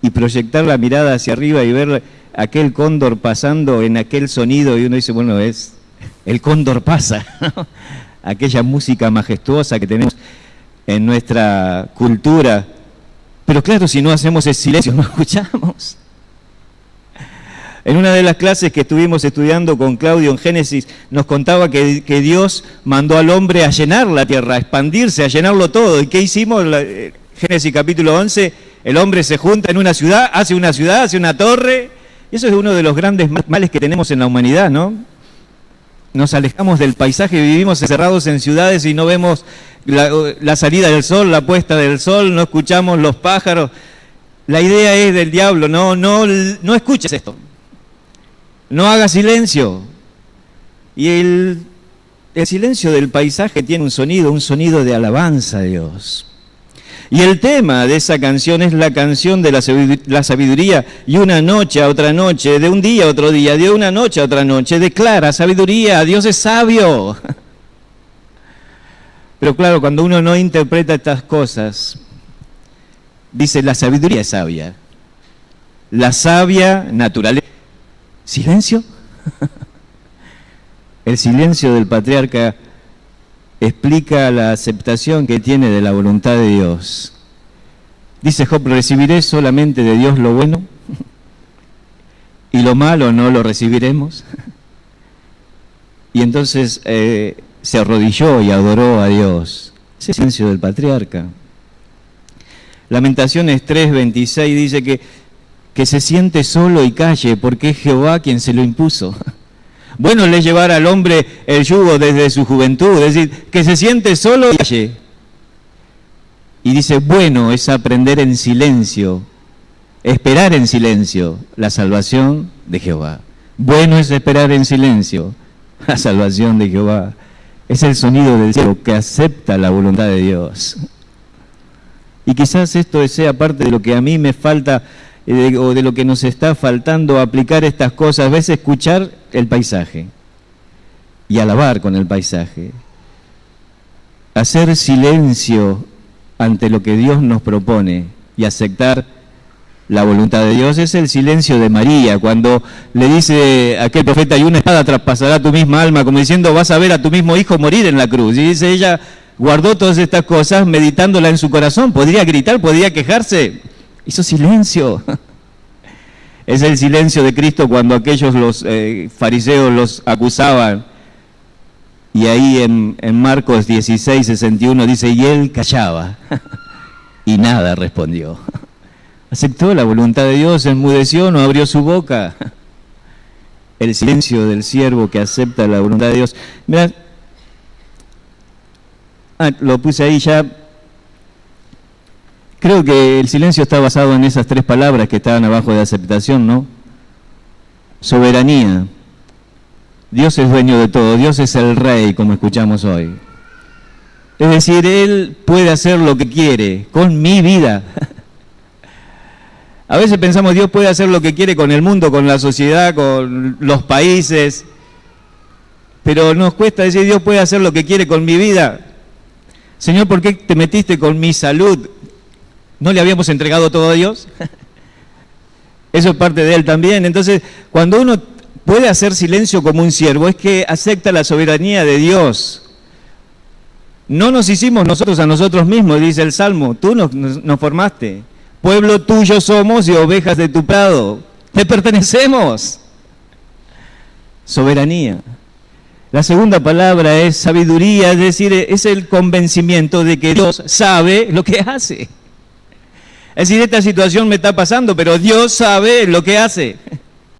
y proyectar la mirada hacia arriba y ver aquel cóndor pasando en aquel sonido, y uno dice, bueno, es el cóndor pasa, ¿no? Aquella música majestuosa que tenemos en nuestra cultura. Pero claro, si no hacemos el silencio, no escuchamos. En una de las clases que estuvimos estudiando con Claudio en Génesis, nos contaba que Dios mandó al hombre a llenar la tierra, a expandirse, a llenarlo todo. ¿Y qué hicimos? Génesis capítulo 11, el hombre se junta en una ciudad, hace una torre. Y eso es uno de los grandes males que tenemos en la humanidad, ¿no? Nos alejamos del paisaje, vivimos encerrados en ciudades y no vemos la salida del sol, la puesta del sol, no escuchamos los pájaros. La idea es del diablo, no escuches esto. No hagas silencio. Y el silencio del paisaje tiene un sonido de alabanza a Dios. Y el tema de esa canción es la canción de la sabiduría. Y una noche a otra noche, de un día a otro día, de una noche a otra noche, declara sabiduría, Dios es sabio. Pero claro, cuando uno no interpreta estas cosas, dice la sabiduría es sabia. La sabia naturaleza. ¿Silencio? El silencio del patriarca explica la aceptación que tiene de la voluntad de Dios. Dice Job, ¿recibiré solamente de Dios lo bueno? ¿Y lo malo no lo recibiremos? Y entonces se arrodilló y adoró a Dios. Ese silencio del patriarca. Lamentaciones 3:26 dice que se siente solo y calle, porque es Jehová quien se lo impuso. Bueno le llevar al hombre el yugo desde su juventud, es decir, que se siente solo y calle. Y dice, bueno es aprender en silencio, esperar en silencio la salvación de Jehová. Bueno es esperar en silencio la salvación de Jehová. Es el sonido del cielo que acepta la voluntad de Dios. Y quizás esto sea parte de lo que a mí me falta, o de lo que nos está faltando aplicar estas cosas, a veces escuchar el paisaje y alabar con el paisaje, hacer silencio ante lo que Dios nos propone y aceptar la voluntad de Dios. Es el silencio de María cuando le dice a aquel profeta, y una espada traspasará tu misma alma, como diciendo, vas a ver a tu mismo hijo morir en la cruz. Y dice, ella guardó todas estas cosas meditándola en su corazón, podría gritar, podría quejarse, hizo silencio. Es el silencio de Cristo cuando aquellos los fariseos los acusaban. Y ahí en Marcos 16:61 dice, y él callaba y nada respondió. Aceptó la voluntad de Dios, enmudeció, no abrió su boca. El silencio del siervo que acepta la voluntad de Dios. Mirá, lo puse ahí ya. Creo que el silencio está basado en esas tres palabras que estaban abajo de aceptación, ¿no? Soberanía. Dios es dueño de todo, Dios es el rey, como escuchamos hoy. Es decir, Él puede hacer lo que quiere con mi vida. A veces pensamos, Dios puede hacer lo que quiere con el mundo, con la sociedad, con los países, pero nos cuesta decir, Dios puede hacer lo que quiere con mi vida. Señor, ¿por qué te metiste con mi salud? ¿No le habíamos entregado todo a Dios? Eso es parte de Él también. Entonces, cuando uno puede hacer silencio como un siervo, es que acepta la soberanía de Dios. No nos hicimos nosotros a nosotros mismos, dice el Salmo, tú nos formaste. Pueblo tuyo somos y ovejas de tu prado. Te pertenecemos. Soberanía. La segunda palabra es sabiduría, es decir, es el convencimiento de que Dios sabe lo que hace. Es decir, esta situación me está pasando, pero Dios sabe lo que hace.